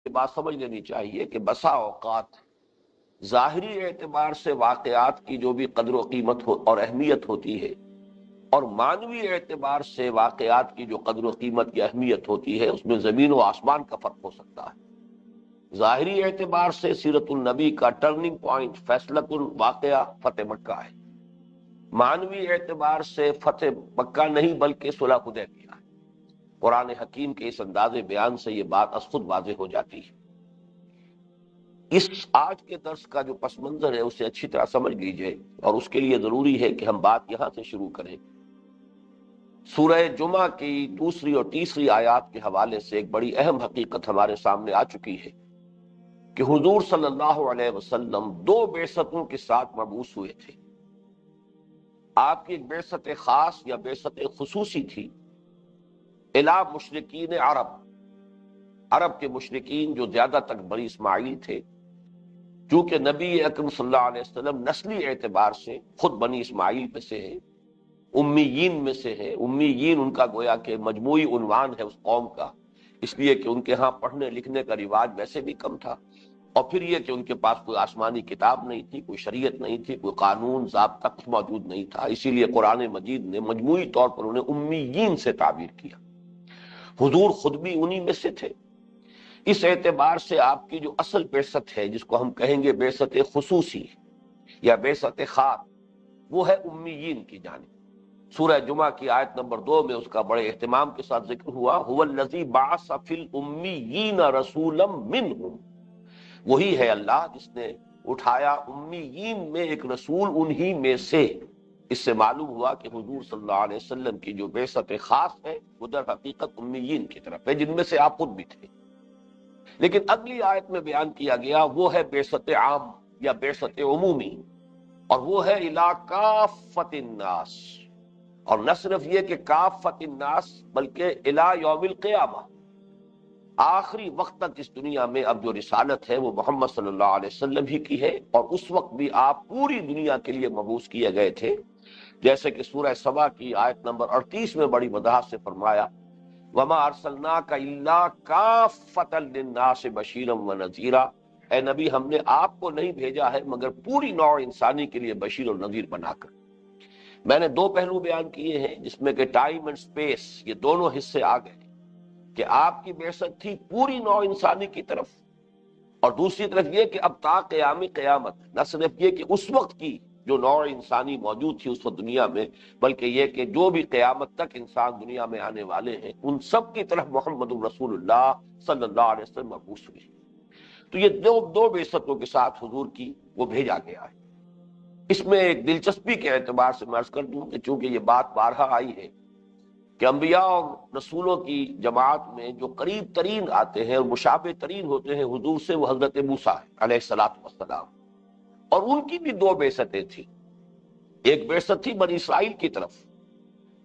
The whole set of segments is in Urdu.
یہ بات سمجھ لینی چاہیے کہ بسا اوقات ظاہری اعتبار سے واقعات کی جو بھی قدر و قیمت اور اہمیت ہوتی ہے، اور معنوی اعتبار سے واقعات کی جو قدر و قیمت کی اہمیت ہوتی ہے، اس میں زمین و آسمان کا فرق ہو سکتا ہے۔ ظاہری اعتبار سے سیرت النبی کا ٹرننگ پوائنٹ فیصلہ کن واقعہ فتح مکہ ہے، معنوی اعتبار سے فتح مکہ نہیں بلکہ صلح حدیبیہ ہے۔ قرآن حکیم کے اس انداز بیان سے یہ بات از خود واضح ہو جاتی ہے۔ اس آج کے درس کا جو پس منظر ہے اسے اچھی طرح سمجھ لیجئے، اور اس کے لیے ضروری ہے کہ ہم بات یہاں سے شروع کریں۔ سورہ جمعہ کی دوسری اور تیسری آیات کے حوالے سے ایک بڑی اہم حقیقت ہمارے سامنے آ چکی ہے کہ حضور صلی اللہ علیہ وسلم دو بعثتوں کے ساتھ مبعوث ہوئے تھے۔ آپ کی ایک بعثت خاص یا بعثت خصوصی تھی الی مشرکین عرب کے مشرکین جو زیادہ تر بنی اسماعیل تھے، چونکہ نبی اکرم صلی اللہ علیہ وسلم نسلی اعتبار سے خود بنی اسماعیل میں سے ہیں، امیین میں سے ہیں۔ امیین ان کا گویا کہ مجموعی عنوان ہے اس قوم کا، اس لیے کہ ان کے ہاں پڑھنے لکھنے کا رواج ویسے بھی کم تھا، اور پھر یہ کہ ان کے پاس کوئی آسمانی کتاب نہیں تھی، کوئی شریعت نہیں تھی، کوئی قانون ضابطہ کچھ موجود نہیں تھا، اسی لیے قرآن مجید نے مجموعی طور پر انہیں امیین سے تعبیر کیا۔ حضور خود بھی انہی میں سے تھے۔ اس اعتبار سے آپ کی جو اصل بعثت ہے، جس کو ہم کہیں گے بعثت خصوصی یا بعثت خاص، وہ ہے امیین کی جانب۔ سورہ جمعہ کی آیت نمبر 2 میں اس کا بڑے اہتمام کے ساتھ ذکر ہوا، هو الذی بعث فی الامیین رسولا منہم، وہی ہے اللہ جس نے اٹھایا امیین میں ایک رسول انہی میں سے۔ اس سے معلوم ہوا کہ حضور صلی اللہ علیہ وسلم کی جو بعثت خاص ہے وہ در حقیقت امیین کی طرف ہے، جن میں سے آپ خود بھی تھے۔ لیکن اگلی آیت میں بیان کیا گیا وہ ہے بعثت عام یا بعثت عمومی، اور وہ ہے الی کافۃ الناس، اور نہ صرف یہ کہ کافۃ الناس بلکہ الی یوم القیامہ، آخری وقت تک اس دنیا میں اب جو رسالت ہے وہ محمد صلی اللہ علیہ وسلم ہی کی ہے، اور اس وقت بھی آپ پوری دنیا کے لیے مبعوث کیے گئے تھے، جیسے کہ سورہ سبا کی آیت نمبر 38 میں بڑی وضاحت سے فرمایا، وما ارسلناک الا کافۃ للناس بشیرا ونذیرا، اے نبی ہم نے آپ کو نہیں بھیجا ہے مگر پوری نوع انسانی کے لیے بشیر اور نذیر بنا کر۔ میں نے دو پہلو بیان کیے ہیں جس میں کہ ٹائم اینڈ سپیس، یہ دونوں حصے آ گئے کہ آپ کی بعثت تھی پوری نوع انسانی کی طرف، اور دوسری طرف یہ کہ اب تا قیام قیامت، نہ صرف یہ کہ اس وقت کی جو نوع انسانی موجود تھی اس وقت دنیا میں، بلکہ یہ کہ جو بھی قیامت تک انسان دنیا میں آنے والے ہیں ان سب کی طرف محمد رسول اللہ صلی اللہ علیہ وسلم مبعوث ہوئے۔ تو یہ دو بعثتوں کے ساتھ حضور کی وہ بھیجا گیا ہے۔ اس میں ایک دلچسپی کے اعتبار سے میں عرض کر دوں کہ چونکہ یہ بات بارہا آئی ہے کہ انبیاء اور رسولوں کی جماعت میں جو قریب ترین آتے ہیں اور مشابہ ترین ہوتے ہیں حضور سے، وہ حضرت موسیٰ علیہ الصلوۃ والسلام، اور ان کی بھی دو بعثتیں تھیں۔ ایک بعثت تھی بنی اسرائیل کی طرف،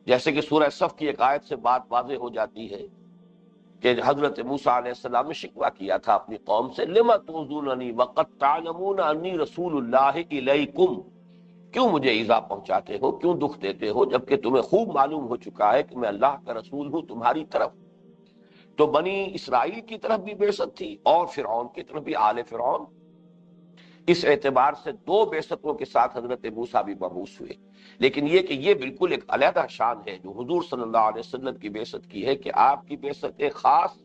جیسے کہ سورہ صف کی ایک آیت سے بات واضح ہو جاتی ہے کہ حضرت موسیٰ علیہ السلام نے شکوہ کیا تھا اپنی قوم سے، لما تؤذوننی وقد تعلمون انی رسول اللہ الیکم، کیوں مجھے ایذا پہنچاتے ہو، کیوں دکھ دیتے ہو، جبکہ تمہیں خوب معلوم ہو چکا ہے کہ میں اللہ کا رسول ہوں تمہاری طرف۔ تو بنی اسرائیل کی طرف بھی بعثت تھی اور فرعون کی طرف بھی، آل فرعون۔ اس اعتبار سے دو بعثتوں کے ساتھ حضرت موسیٰ بھی مبعوث ہوئے، لیکن یہ کہ یہ بالکل ایک علیحدہ شان ہے جو حضور صلی اللہ علیہ وسلم کی بعثت کی ہے، کہ آپ کی بعثت خاص،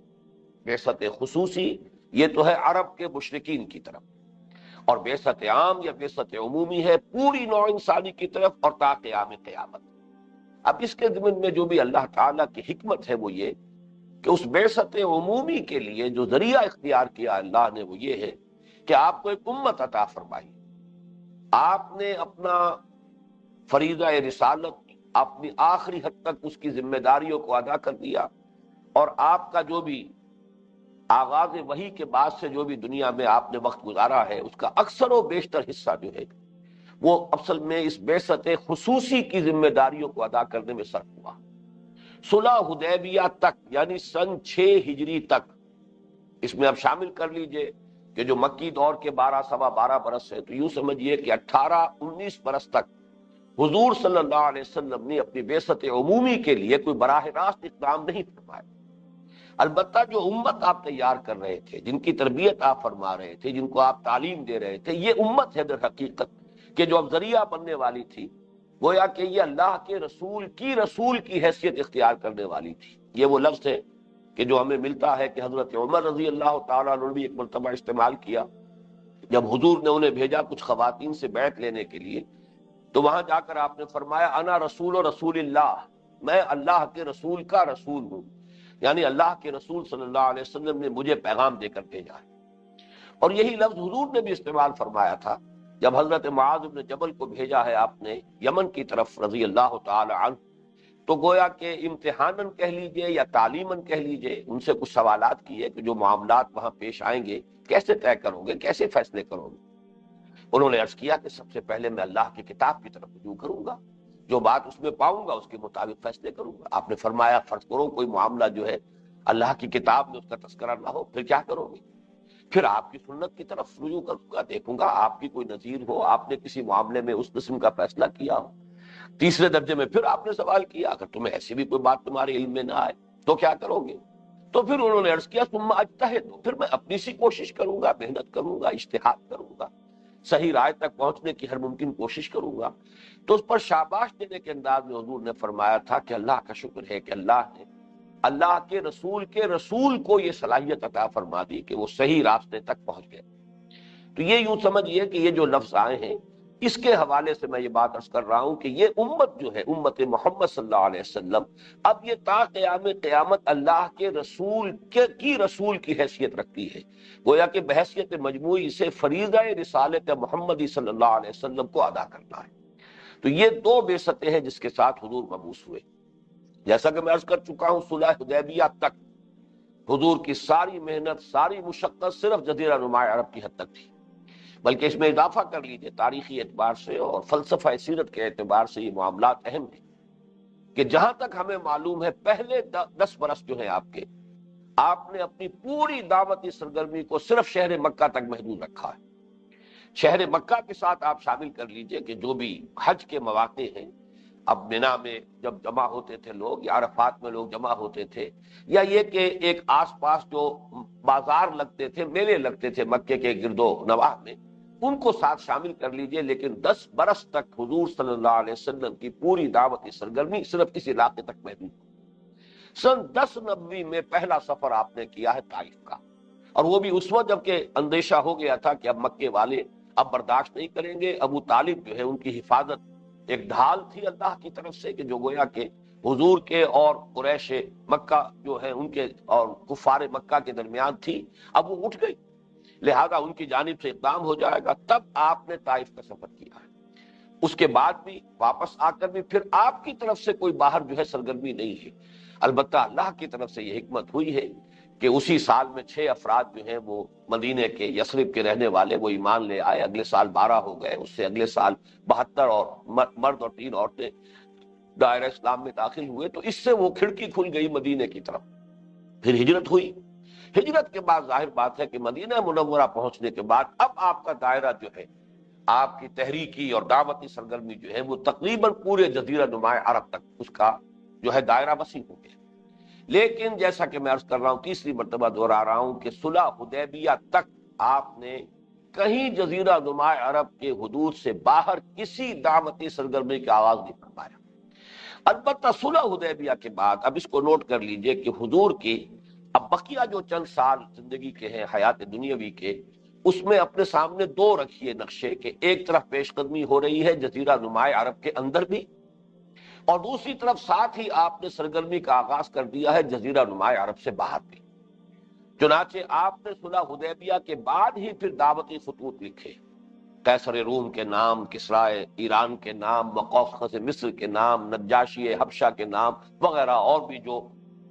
بعثت خصوصی، یہ تو ہے عرب کے مشرکین کی طرف، اور بعثت عام یا بعثت عمومی ہے پوری نوع انسانی کی طرف اور تا قیام قیامت۔ اب اس کے ضمن میں جو بھی اللہ تعالیٰ کی حکمت ہے وہ یہ کہ اس بعثت عمومی کے لیے جو ذریعہ اختیار کیا اللہ نے وہ یہ ہے کہ آپ کو ایک امت عطا فرمائی۔ آپ نے اپنا فریضہ رسالت اپنی آخری حد تک اس کی ذمہ داریوں کو ادا کر دیا، اور آپ کا جو بھی آغاز وحی کے بعد سے جو بھی دنیا میں آپ نے وقت گزارا ہے اس کا اکثر و بیشتر حصہ جو ہے وہ اصل میں اس بعثت خصوصی کی ذمہ داریوں کو ادا کرنے میں صرف ہوا۔ صلح حدیبیہ تک یعنی سن 6 ہجری تک، اس میں اب شامل کر لیجئے کہ جو مکی دور کے 12 سوا 12 برس ہے، تو یوں سمجھیے کہ 18-19 برس تک حضور صلی اللہ علیہ وسلم نے اپنی بعثت عمومی کے لیے کوئی براہ راست اقدام نہیں فرمایا، البتہ جو امت آپ تیار کر رہے تھے، جن کی تربیت آپ فرما رہے تھے، جن کو آپ تعلیم دے رہے تھے، یہ امت ہے در حقیقت کہ جو اب ذریعہ بننے والی تھی، گویا کہ یہ اللہ کے رسول کی حیثیت اختیار کرنے والی تھی۔ یہ وہ لفظ ہے کہ جو ہمیں ملتا ہے کہ حضرت عمر رضی اللہ تعالیٰ عنہ نے بھی ایک مرتبہ استعمال کیا، جب حضور نے انہیں بھیجا کچھ خواتین سے بیعت لینے کے لیے، تو وہاں جا کر آپ نے فرمایا انا رسول اللہ، میں اللہ کے رسول کا رسول ہوں، یعنی اللہ کے رسول صلی اللہ علیہ وسلم نے مجھے پیغام دے کر بھیجا ہے۔ اور یہی لفظ حضور نے بھی استعمال فرمایا تھا جب حضرت معاذ بن جبل کو بھیجا ہے آپ نے یمن کی طرف رضی اللہ تعالی عنہ، تو گویا کہ امتحاناً کہہ لیجئے یا تعلیماً کہہ لیجئے، ان سے کچھ سوالات کیے کہ جو معاملات وہاں پیش آئیں گے کیسے طے کرو گے، کیسے فیصلے کرو گے۔ انہوں نے عرض کیا کہ سب سے پہلے میں اللہ کی کتاب کی طرف رجوع کروں گا، جو بات اس میں پاؤں گا اس کے مطابق فیصلے کروں گا۔ آپ نے فرمایا فرض کرو کوئی معاملہ جو ہے اللہ کی کتاب میں اس کا تذکرہ نہ ہو، پھر کیا کرو گے؟ پھر آپ کی سنت کی طرف رجوع کروں گا، دیکھوں گا آپ کی کوئی نظیر ہو، آپ نے کسی معاملے میں اس قسم کا فیصلہ کیا ہو۔ تیسرے درجے میں پھر آپ نے سوال کیا اگر تمہیں ایسی بھی کوئی بات تمہارے علم میں نہ آئے تو کیا کرو گے؟ تو پھر انہوں نے عرض کیا ثم اجتہد، پھر میں اپنی سی کوشش کروں گا، محنت کروں گا، اجتہاد کروں گا، صحیح رائے تک پہنچنے کی ہر ممکن کوشش کروں گا۔ تو اس پر شاباش دینے کے انداز میں حضور نے فرمایا تھا کہ اللہ کا شکر ہے کہ اللہ نے اللہ کے رسول کو یہ صلاحیت عطا فرما دی کہ وہ صحیح راستے تک پہنچ گئے۔ تو یہ یوں سمجھیے کہ یہ جو لفظ آئے ہیں اس کے حوالے سے میں یہ بات عرض کر رہا ہوں کہ یہ امت جو ہے امت محمد صلی اللہ علیہ وسلم، اب یہ تا قیام قیامت اللہ کے رسول کی حیثیت رکھتی ہے، گویا کہ بحیثیت مجموعی سے فریضہ رسالت محمدی صلی اللہ علیہ وسلم کو ادا کرنا ہے۔ تو یہ دو بعثتیں ہیں جس کے ساتھ حضور مبعوث ہوئے۔ جیسا کہ میں عرض کر چکا ہوں صلح حدیبیہ تک حضور کی ساری محنت، ساری مشقت صرف جزیرہ نما عرب کی حد تک تھی، بلکہ اس میں اضافہ کر لیجئے تاریخی اعتبار سے اور فلسفہ سیرت کے اعتبار سے یہ معاملات اہم ہیں کہ جہاں تک ہمیں معلوم ہے پہلے 10 برس جو ہیں آپ نے اپنی پوری دعوتی سرگرمی کو صرف شہر مکہ تک محدود رکھا ہے۔ شہر مکہ کے ساتھ آپ شامل کر لیجئے کہ جو بھی حج کے مواقع ہیں، اب مینا میں جب جمع ہوتے تھے لوگ یا عرفات میں لوگ جمع ہوتے تھے، یا یہ کہ ایک آس پاس جو بازار لگتے تھے، میلے لگتے تھے مکے کے گرد و نواح میں، ان کو ساتھ شامل کر لیجئے، لیکن 10 برس تک حضور صلی اللہ علیہ وسلم کی پوری دعوتی سرگرمی صرف اس علاقے تک محدود۔ سن 10 میں پہلا سفر آپ نے کیا ہے طائف کا، اور وہ بھی اس وقت جب کہ اندیشہ ہو گیا تھا کہ اب مکے والے اب برداشت نہیں کریں گے۔ ابو طالب جو ہے ان کی حفاظت ایک ڈھال تھی اللہ کی طرف سے کہ جو گویا کہ حضور کے اور قریش مکہ جو ہے ان کے اور کفار مکہ کے درمیان تھی، اب وہ اٹھ گئی، لہذا ان کی جانب سے اقدام ہو جائے گا۔ تب آپ نے طائف کا سفر کیا ہے۔ اس کے بعد بھی واپس آ کر بھی پھر آپ کی طرف سے کوئی باہر جو ہے سرگرمی نہیں ہے، البتہ اللہ کی طرف سے یہ حکمت ہوئی ہے کہ اسی سال میں 6 افراد جو ہیں وہ مدینے کے یثرب کے رہنے والے وہ ایمان لے آئے، اگلے سال 12 ہو گئے، اس سے اگلے سال 72 اور مرد اور 3 عورتیں دائرہ اسلام میں داخل ہوئے۔ تو اس سے وہ کھڑکی کھل گئی مدینے کی طرف۔ پھر ہجرت ہوئی۔ ہجرت کے بعد ظاہر بات ہے کہ مدینہ منورہ پہنچنے کے بعد اب آپ کا دائرہ جو ہے، آپ کی تحریکی اور دعوتی سرگرمی جو ہے وہ تقریباً پورے جزیرہ نما عرب تک اس کا جو ہے دائرہ وسیع ہو گیا۔ لیکن جیسا کہ میں عرض کر رہا ہوں، تیسری مرتبہ دہرا رہا ہوں کہ صلح حدیبیہ تک آپ نے کہیں جزیرہ نما عرب کے حدود سے باہر کسی دعوتی سرگرمی کا آغاز نہیں فرمایا۔ البتہ صلح حدیبیہ کے بعد اب اس کو نوٹ کر لیجئے کہ حضور کی اب بقیہ جو چند سال زندگی کے ہیں حیات دنیاوی کے، اس میں اپنے سامنے 2 رکھیے نقشے کہ ایک طرف پیش قدمی ہو رہی ہے جزیرہ نما عرب کے اندر بھی، اور دوسری طرف ساتھ ہی آپ نے سرگرمی کا آغاز کر دیا ہے جزیرہ نما عرب سے باہر بھی۔ چنانچہ آپ نے صلح حدیبیہ کے بعد ہی پھر دعوتی خطوط لکھے، قیصر روم کے نام، کسریٰ ایران کے نام، مقوقس مصر کے نام، نجاشی حبشہ کے نام وغیرہ، اور بھی جو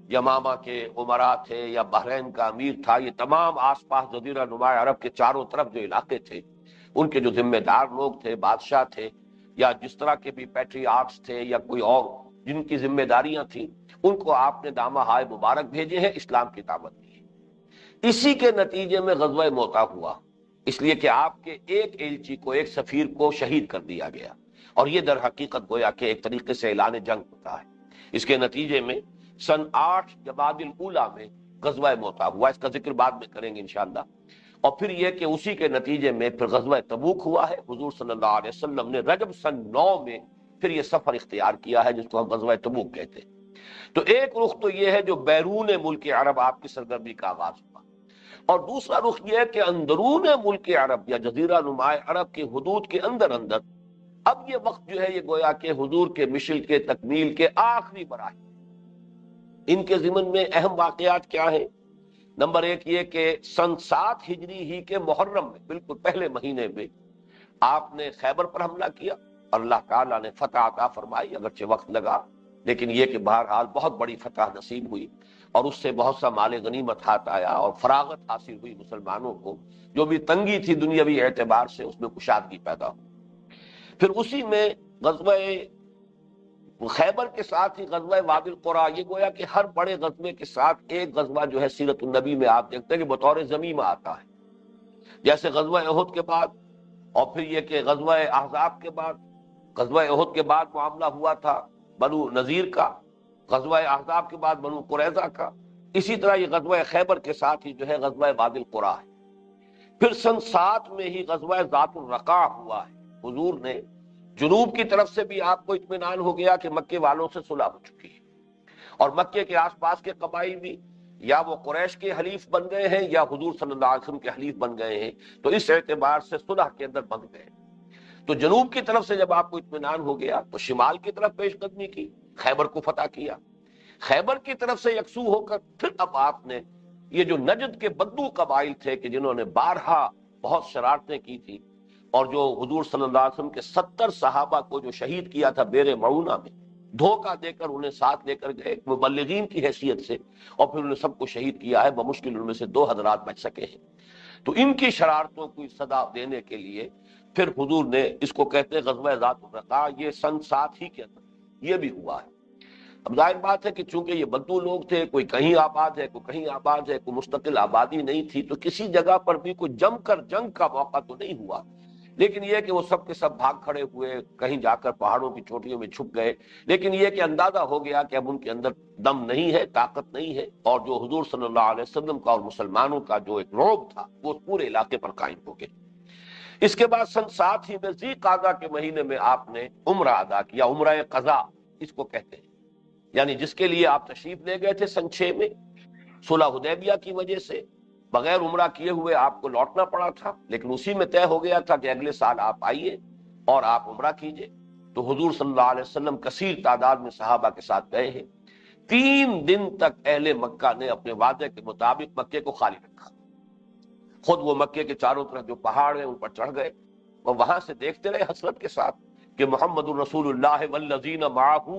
یمامہ کے امراء تھے یا بحرین کا امیر تھا، یہ تمام آس پاس جزیرہ نما عرب کے چاروں طرف جو علاقے تھے، ان کے جو ذمہ دار لوگ تھے، بادشاہ تھے یا جس طرح کے بھی پیٹریارکس تھے یا کوئی اور جن کی ذمہ داریاں تھیں، ان کو آپ نے دامہ ہائے مبارک بھیجے ہیں، اسلام کی دعوت دی ہے۔ اسی کے نتیجے میں غزوہ موطا ہوا، اس لیے کہ آپ کے ایک ایلچی کو، ایک سفیر کو شہید کر دیا گیا، اور یہ در حقیقت گویا کہ ایک طریقے سے اعلان جنگ ہوتا ہے۔ اس کے نتیجے میں سن 8 جمادی الاولیٰ میں غزوہ موتا ہوا، اس کا ذکر بعد میں کریں گے انشاءاللہ۔ اور پھر یہ کہ اسی کے نتیجے میں پھر غزوہ تبوک ہوا ہے، حضور صلی اللہ علیہ وسلم نے رجب سن 9 میں پھر یہ سفر اختیار کیا ہے جس کو ہم غزوہ تبوک کہتے ہیں۔ تو ایک رخ تو یہ ہے جو بیرون ملک عرب آپ کی سرگرمی کا آغاز ہوا، اور دوسرا رخ یہ ہے کہ اندرون ملک عرب یا جزیرہ نما عرب کے حدود کے اندر اندر اب یہ وقت جو ہے یہ گویا کہ حضور کے مشن کے تکمیل کے آخری مراحل، ان کے ضمن میں اہم واقعات کیا ہیں؟ نمبر ایک یہ کہ سن 7 ہجری ہی کے محرم میں بالکل پہلے مہینے میں آپ نے خیبر پر حملہ کیا، اللہ تعالیٰ نے فتح عطا فرمائی، اگرچہ وقت لگا، لیکن یہ کہ بہرحال بہت بڑی فتح نصیب ہوئی، اور اس سے بہت سا مال غنیمت ہاتھ آیا اور فراغت حاصل ہوئی مسلمانوں کو، جو بھی تنگی تھی دنیاوی اعتبار سے اس میں کشادگی پیدا ہوئی۔ پھر اسی میں غزوہ خیبر کے ساتھ ہی غزوہ وادی القریٰ، یہ گویا کہ ہر بڑے غزوے کے ساتھ ایک غزوہ جو ہے سیرت النبی میں آپ دیکھتے ہیں کہ بطور ضمیمہ آتا ہے، جیسے غزوہ احد کے بعد، اور پھر یہ کہ غزوہ احزاب کے بعد، غزوہ احد کے بعد معاملہ ہوا تھا بنو نذیر کا، غزوہ احزاب کے بعد بنو قریظہ کا، اسی طرح یہ غزوہ خیبر کے ساتھ ہی جو ہے غزوہ وادی القریٰ ہے۔ پھر سن 7 میں ہی غزوہ ذات الرقاع ہوا ہے، حضور نے جنوب کی طرف سے بھی آپ کو اطمینان ہو گیا کہ مکے والوں سے صلح ہو چکی ہے، اور مکے کے آس پاس کے قبائل بھی یا وہ قریش کے حلیف بن گئے ہیں یا حضور صلی اللہ علیہ وسلم کے حلیف بن گئے ہیں، تو اس اعتبار سے صلح کے اندر بن گئے۔ تو جنوب کی طرف سے جب آپ کو اطمینان ہو گیا تو شمال کی طرف پیش قدمی کی، خیبر کو فتح کیا، خیبر کی طرف سے یکسو ہو کر پھر اب آپ نے یہ جو نجد کے بدو قبائل تھے کہ جنہوں نے بارہا بہت شرارتیں کی تھی، اور جو حضور صلی اللہ علیہ وسلم کے 70 صحابہ کو جو شہید کیا تھا بیر معونہ میں، دھوکہ دے کر انہیں ساتھ لے کر گئے مبلغین کی حیثیت سے، اور پھر انہیں سب کو شہید کیا ہے، بمشکل ان میں سے 2 حضرات بچ سکے ہیں۔ تو ان کی شرارتوں کو صدا دینے کے لیے پھر حضور نے اس کو کہتے ہیں غزوہ ذات الرقاع، یہ سن 7 ہی کے اندر یہ بھی ہوا ہے۔ اب ظاہر بات ہے کہ چونکہ یہ بدو لوگ تھے، کوئی کہیں آباد ہے کوئی کہیں آباد ہے، کوئی مستقل آبادی نہیں تھی، تو کسی جگہ پر بھی کوئی جم کر جنگ کا موقع تو نہیں ہوا، لیکن یہ کہ وہ سب کے سب بھاگ کھڑے ہوئے، کہیں جا کر پہاڑوں کی چوٹیوں میں چھپ گئے، لیکن یہ کہ اندازہ ہو گیا کہ اب ان کے اندر دم نہیں ہے، طاقت نہیں ہے، اور جو حضور صلی اللہ علیہ وسلم کا اور مسلمانوں کا جو ایک رعب تھا وہ پورے علاقے پر قائم ہو گیا۔ اس کے بعد سن 7 ہی میں ذی قعدہ کے مہینے میں آپ نے عمرہ ادا کیا، عمرہ قضا اس کو کہتے ہیں، یعنی جس کے لیے آپ تشریف لے گئے تھے سن 6 میں، صلح حدیبیہ کی وجہ سے بغیر عمرہ کیے ہوئے آپ کو لوٹنا پڑا تھا، لیکن اسی میں طے ہو گیا تھا کہ اگلے سال آپ آئیے اور آپ عمرہ کیجئے۔ تو حضور صلی اللہ علیہ وسلم کثیر تعداد میں صحابہ کے ساتھ گئے ہیں۔ 3 دن تک اہل مکہ نے اپنے وعدے کے مطابق مکے کو خالی رکھا، خود وہ مکے کے چاروں طرف جو پہاڑ ہیں ان پر چڑھ گئے، اور وہاں سے دیکھتے رہے حسرت کے ساتھ کہ محمد الرسول اللہ والذین معہ،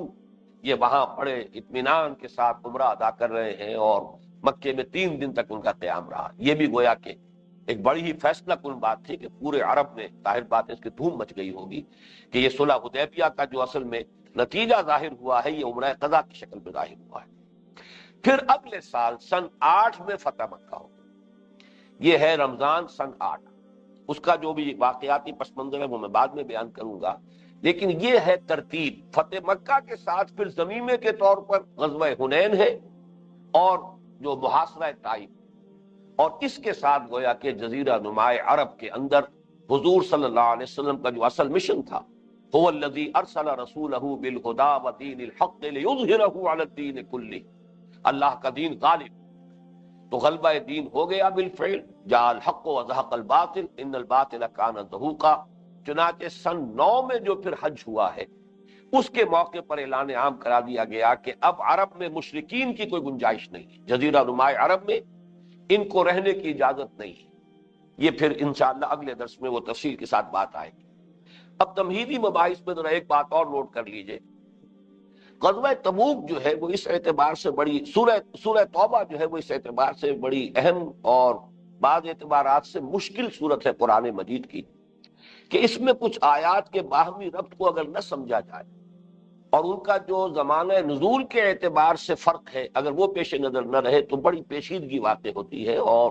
یہ وہاں بڑے اطمینان کے ساتھ عمرہ ادا کر رہے ہیں، اور مکے میں 3 دن تک ان کا قیام رہا۔ یہ بھی گویا کہ ایک بڑی ہی فیصلہ کن بات تھی کہ پورے عرب میں ظاہر بات ہے اس کی دھوم مچ گئی ہوگی کہ یہ صلح حدیبیہ کا جو اصل میں نتیجہ ظاہر ہوا ہے یہ عمرہ قضا کی شکل میں ظاہر ہوا ہے۔ پھر اگلے سال سن 8 میں فتح مکہ ہو، یہ ہے رمضان سن 8۔ اس کا جو بھی واقعاتی پس منظر ہے وہ میں بعد میں بیان کروں گا، لیکن یہ ہے ترتیب۔ فتح مکہ کے ساتھ پھر ضمیمے کے طور پر غزوہ حنین ہے اور جو محاصرہ طائف، اور اس کے ساتھ گویا کہ جزیرہ نما عرب کے اندر حضور صلی اللہ علیہ وسلم کا جو اصل مشن تھا، هو الذی ارسل رسولہ بالہدی ودین الحق لیظہرہ علی الدین کلہ، اللہ کا دین غالب، تو غلبہ دین ہو گیا بالفعل، جاء الحق وزہق الباطل ان الباطل کان زہوقا۔ چنانچہ سن 9 میں جو پھر حج ہوا ہے اس کے موقع پر اعلان عام کرا دیا گیا کہ اب عرب میں مشرکین کی کوئی گنجائش نہیں، جزیرہ نما عرب میں ان کو رہنے کی اجازت نہیں۔ یہ پھر انشاءاللہ اگلے درس میں وہ تفصیل کے ساتھ بات آئے گی۔ اب تمہیدی مباحث میں ذرا ایک بات اور نوٹ کر لیجئے، غزوہ تبوک جو ہے وہ اس اعتبار سے بڑی سورہ توبہ جو ہے وہ اس اعتبار سے بڑی اہم اور بعض اعتبارات سے مشکل صورت ہے قرآن مجید کی کہ اس میں کچھ آیات کے باہمی ربط کو اگر نہ سمجھا جائے اور ان کا جو زمانہ نزول کے اعتبار سے فرق ہے اگر وہ پیش نظر نہ رہے تو بڑی پیچیدگی واقع ہوتی ہے اور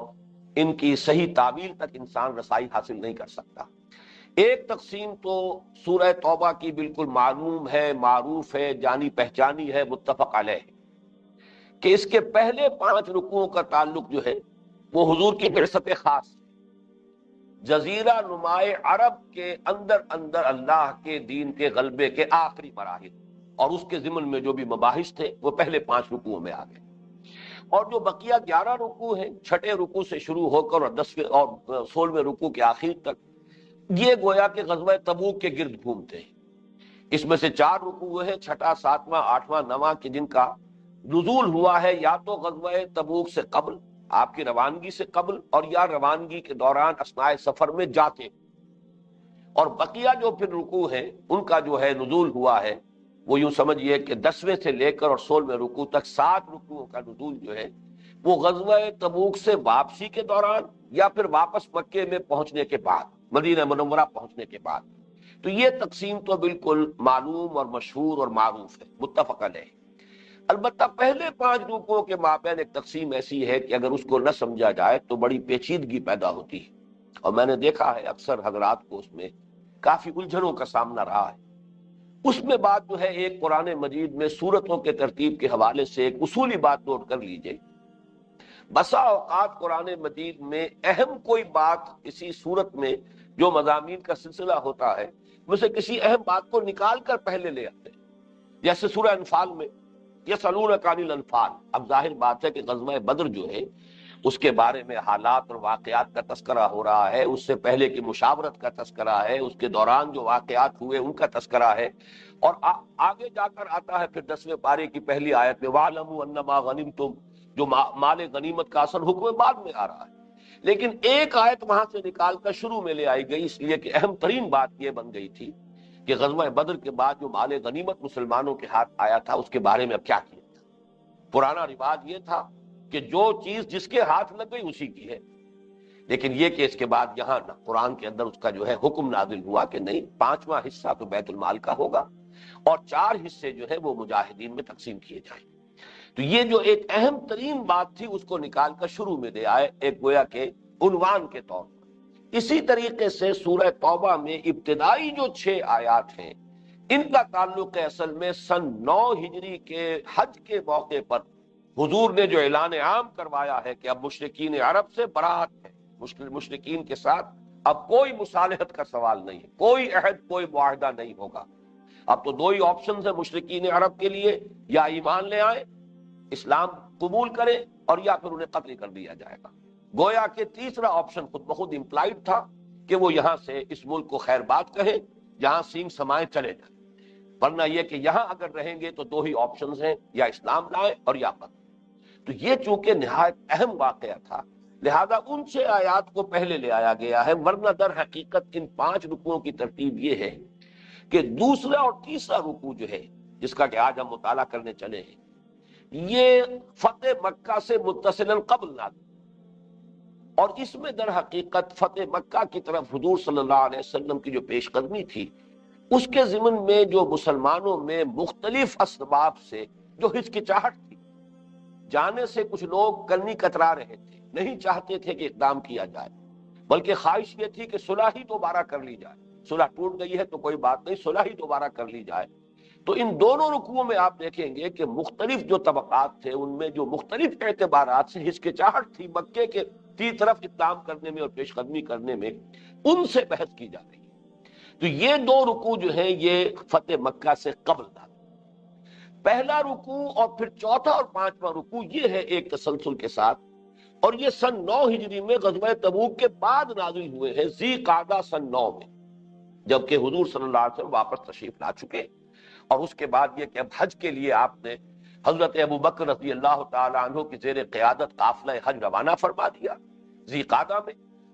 ان کی صحیح تعبیر تک انسان رسائی حاصل نہیں کر سکتا۔ ایک تقسیم تو سورہ توبہ کی بالکل معلوم ہے، معروف ہے، جانی پہچانی ہے، متفق علیہ، کہ اس کے پہلے 5 رکوعوں کا تعلق جو ہے وہ حضور کی بعثت خاص، جزیرہ نمائے عرب کے اندر اندر اللہ کے دین کے غلبے کے آخری مراحل، اور اس کے ضمن میں جو بھی مباحث تھے وہ پہلے 5 رکوعوں میں آ گئے۔ اور جو بقیہ 11 رکوع ہیں، چھٹے رکوع سے شروع ہو کر اور 10ویں اور 16ویں رکوع کے آخر تک، یہ گویا کہ غزوہ تبوک کے گرد گھومتے ہیں۔ اس میں سے 4 رکوع ہیں، چھٹا، 7واں، 8واں، 9واں، کہ جن کا نزول ہوا ہے یا تو غزوہ تبوک سے قبل، آپ کی روانگی سے قبل، اور یا روانگی کے دوران اثناء سفر میں جاتے۔ اور بقیہ جو پھر رکوع ہیں ان کا جو ہے نزول ہوا ہے، وہ یوں سمجھیے کہ 10ویں سے لے کر اور 16ویں رکوع تک 7 رکوعوں کا نزول جو ہے وہ غزوہ تبوک سے واپسی کے دوران یا پھر واپس مکے میں پہنچنے کے بعد، مدینہ منورہ پہنچنے کے بعد۔ تو یہ تقسیم تو بالکل معلوم اور مشہور اور معروف ہے، متفق علیہ۔ البتہ پہلے 5 رکوعوں کے مابین ایک تقسیم ایسی ہے کہ اگر اس کو نہ سمجھا جائے تو بڑی پیچیدگی پیدا ہوتی ہے، اور میں نے دیکھا ہے اکثر حضرات کو اس میں کافی الجھنوں کا سامنا رہا ہے۔ اس میں بات جو ہے، ایک قرآن مجید میں سورتوں کے ترتیب کے حوالے سے ایک اصولی بات نوٹ کر لیجئے۔ بسا اوقات قرآن مجید میں اہم کوئی بات کسی سورت میں جو مضامین کا سلسلہ ہوتا ہے، اسے کسی اہم بات کو نکال کر پہلے لے آتے ہیں، جیسے سورہ انفال میں یسألونک عن الانفال۔ اب ظاہر بات ہے کہ غزوہ بدر جو ہے اس کے بارے میں حالات اور واقعات کا تذکرہ ہو رہا ہے، اس سے پہلے کی مشاورت کا تذکرہ ہے، اس کے دوران جو واقعات ہوئے ان کا تذکرہ ہے، اور آگے جا کر آتا ہے پھر 10ویں پارے کی پہلی آیت میں وَاعْلَمُوا أَنَّمَا غَنِمْتُمْ، جو مال غنیمت کا اصل حکم بعد میں آ رہا ہے۔ لیکن ایک آیت وہاں سے نکال کر شروع میں لے آئی گئی، اس لیے کہ اہم ترین بات یہ بن گئی تھی کہ غزوہ بدر کے بعد جو مال غنیمت مسلمانوں کے ہاتھ آیا تھا اس کے بارے میں اب کیا کیا تھا۔ پرانا رواج یہ تھا کہ جو چیز جس کے ہاتھ لگ گئی اسی کی ہے، لیکن یہ کہ اس کے بعد یہاں قرآن کے اندر اس کا جو ہے حکم نازل ہوا کہ نہیں، 5واں حصہ تو بیت المال کا ہوگا اور 4 حصے جو ہے وہ مجاہدین میں تقسیم کیے جائیں۔ تو یہ جو ایک اہم ترین بات تھی اس کو نکال کر شروع میں دے آئے، ایک گویا کہ عنوان کے طور پر۔ اسی طریقے سے سورہ توبہ میں ابتدائی جو 6 آیات ہیں ان کا تعلق ہے اصل میں سن 9 ہجری کے حج کے موقع پر حضور نے جو اعلان عام کروایا ہے کہ اب مشرکین عرب سے برات ہے، مشرکین کے ساتھ اب کوئی مصالحت کا سوال نہیں ہے، کوئی عہد، کوئی معاہدہ نہیں ہوگا۔ اب تو 2 ہی آپشنز ہیں مشرکین عرب کے لیے، یا ایمان لے آئیں، اسلام قبول کریں، اور یا پھر انہیں قتل کر دیا جائے گا۔ گویا کہ تیسرا آپشن خود بخود امپلائڈ تھا کہ وہ یہاں سے اس ملک کو خیر بات کہیں، جہاں سینگ سمائے چلے جائیں، ورنہ یہ کہ یہاں اگر رہیں گے تو 2 ہی آپشنز ہیں، یا اسلام لائیں اور یا قتل۔ تو یہ چونکہ نہایت اہم واقعہ تھا، لہذا ان 6 آیات کو پہلے لے آیا گیا ہے، ورنہ در حقیقت ان 5 رکوعوں کی ترتیب یہ ہے کہ دوسرا اور تیسرا رکوع جو ہے جس کا کہ آج ہم مطالعہ کرنے چلے ہیں، یہ فتح مکہ سے متصلاً قبل نازل، اور اس میں در حقیقت فتح مکہ کی طرف حضور صلی اللہ علیہ وسلم کی جو پیش قدمی تھی، اس کے ضمن میں جو مسلمانوں میں مختلف اسباب سے جو ہچکچاہٹ تھی، جانے سے کچھ لوگ کنی کترا رہے تھے، نہیں چاہتے تھے کہ اقدام کیا جائے، بلکہ خواہش یہ تھی کہ صلح ہی دوبارہ کر لی جائے، صلح ٹوٹ گئی ہے تو کوئی بات نہیں، صلح ہی دوبارہ کر لی جائے۔ تو ان دونوں رکوعوں میں آپ دیکھیں گے کہ مختلف جو طبقات تھے ان میں جو مختلف اعتبارات سے ہچکچاہٹ تھی مکے کی طرف اقدام کرنے میں اور پیش قدمی کرنے میں، ان سے بحث کی جا رہی ہے۔ تو یہ 2 رکوع جو ہیں یہ فتح مکہ سے قبل تھا۔ پہلا رکوع اور پھر چوتھا اور 5واں رکوع یہ ہے ایک تسلسل کے ساتھ، اور یہ سن 9 ہجری میں غزوہ تبوک کے بعد نازل ہوئے ہیں، ذی قعدہ سن 9 میں، جبکہ حضور صلی اللہ علیہ وسلم واپس تشریف لا چکے، اور اس کے بعد یہ کہ اب حج کے لیے آپ نے حضرت ابو بکر رضی اللہ تعالی عنہ کی زیر قیادت قافلہ حج روانہ فرما دیا ذی قعدہ میں۔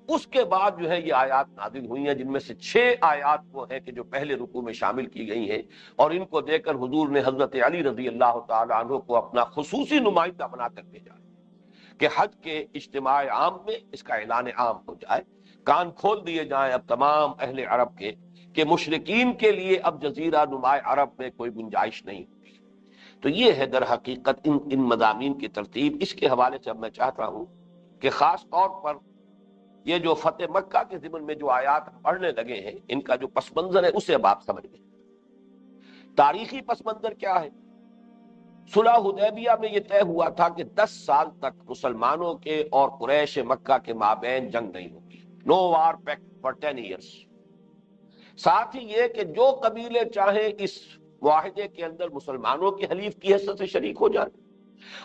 اس کے بعد جو ہے یہ آیات نازل ہوئی ہیں، جن میں سے 6 آیات وہ ہیں کہ جو پہلے رکوع میں شامل کی گئی ہیں، اور ان کو دیکھ کر حضور نے حضرت علی رضی اللہ تعالی عنہ کو اپنا خصوصی نمائندہ بنا کر بھیجا کہ حج کے اجتماع عام میں اس کا اعلان عام ہو جائے، کان کھول دیے جائیں اب تمام اہل عرب کے کہ مشرکین کے لیے اب جزیرہ نمائے عرب میں کوئی گنجائش نہیں ہوگی۔ تو یہ ہے در حقیقت ان مضامین کی ترتیب۔ اس کے حوالے سے اب میں چاہتا ہوں کہ خاص طور پر یہ جو فتح مکہ کے ضمن میں جو آیات پڑھنے لگے ہیں ان کا جو پس منظر ہے اسے اب آپ سمجھ لیں۔ تاریخی پس منظر کیا ہے؟ صلح حدیبیہ میں یہ طے ہوا تھا کہ 10 سال تک مسلمانوں کے اور قریش مکہ کے مابین جنگ نہیں ہوگی، نو وار پیکٹ فار 10 ایئرس۔ ساتھ ہی یہ کہ جو قبیلے چاہیں اس معاہدے کے اندر مسلمانوں کے حلیف کی حیثیت سے شریک ہو جائیں،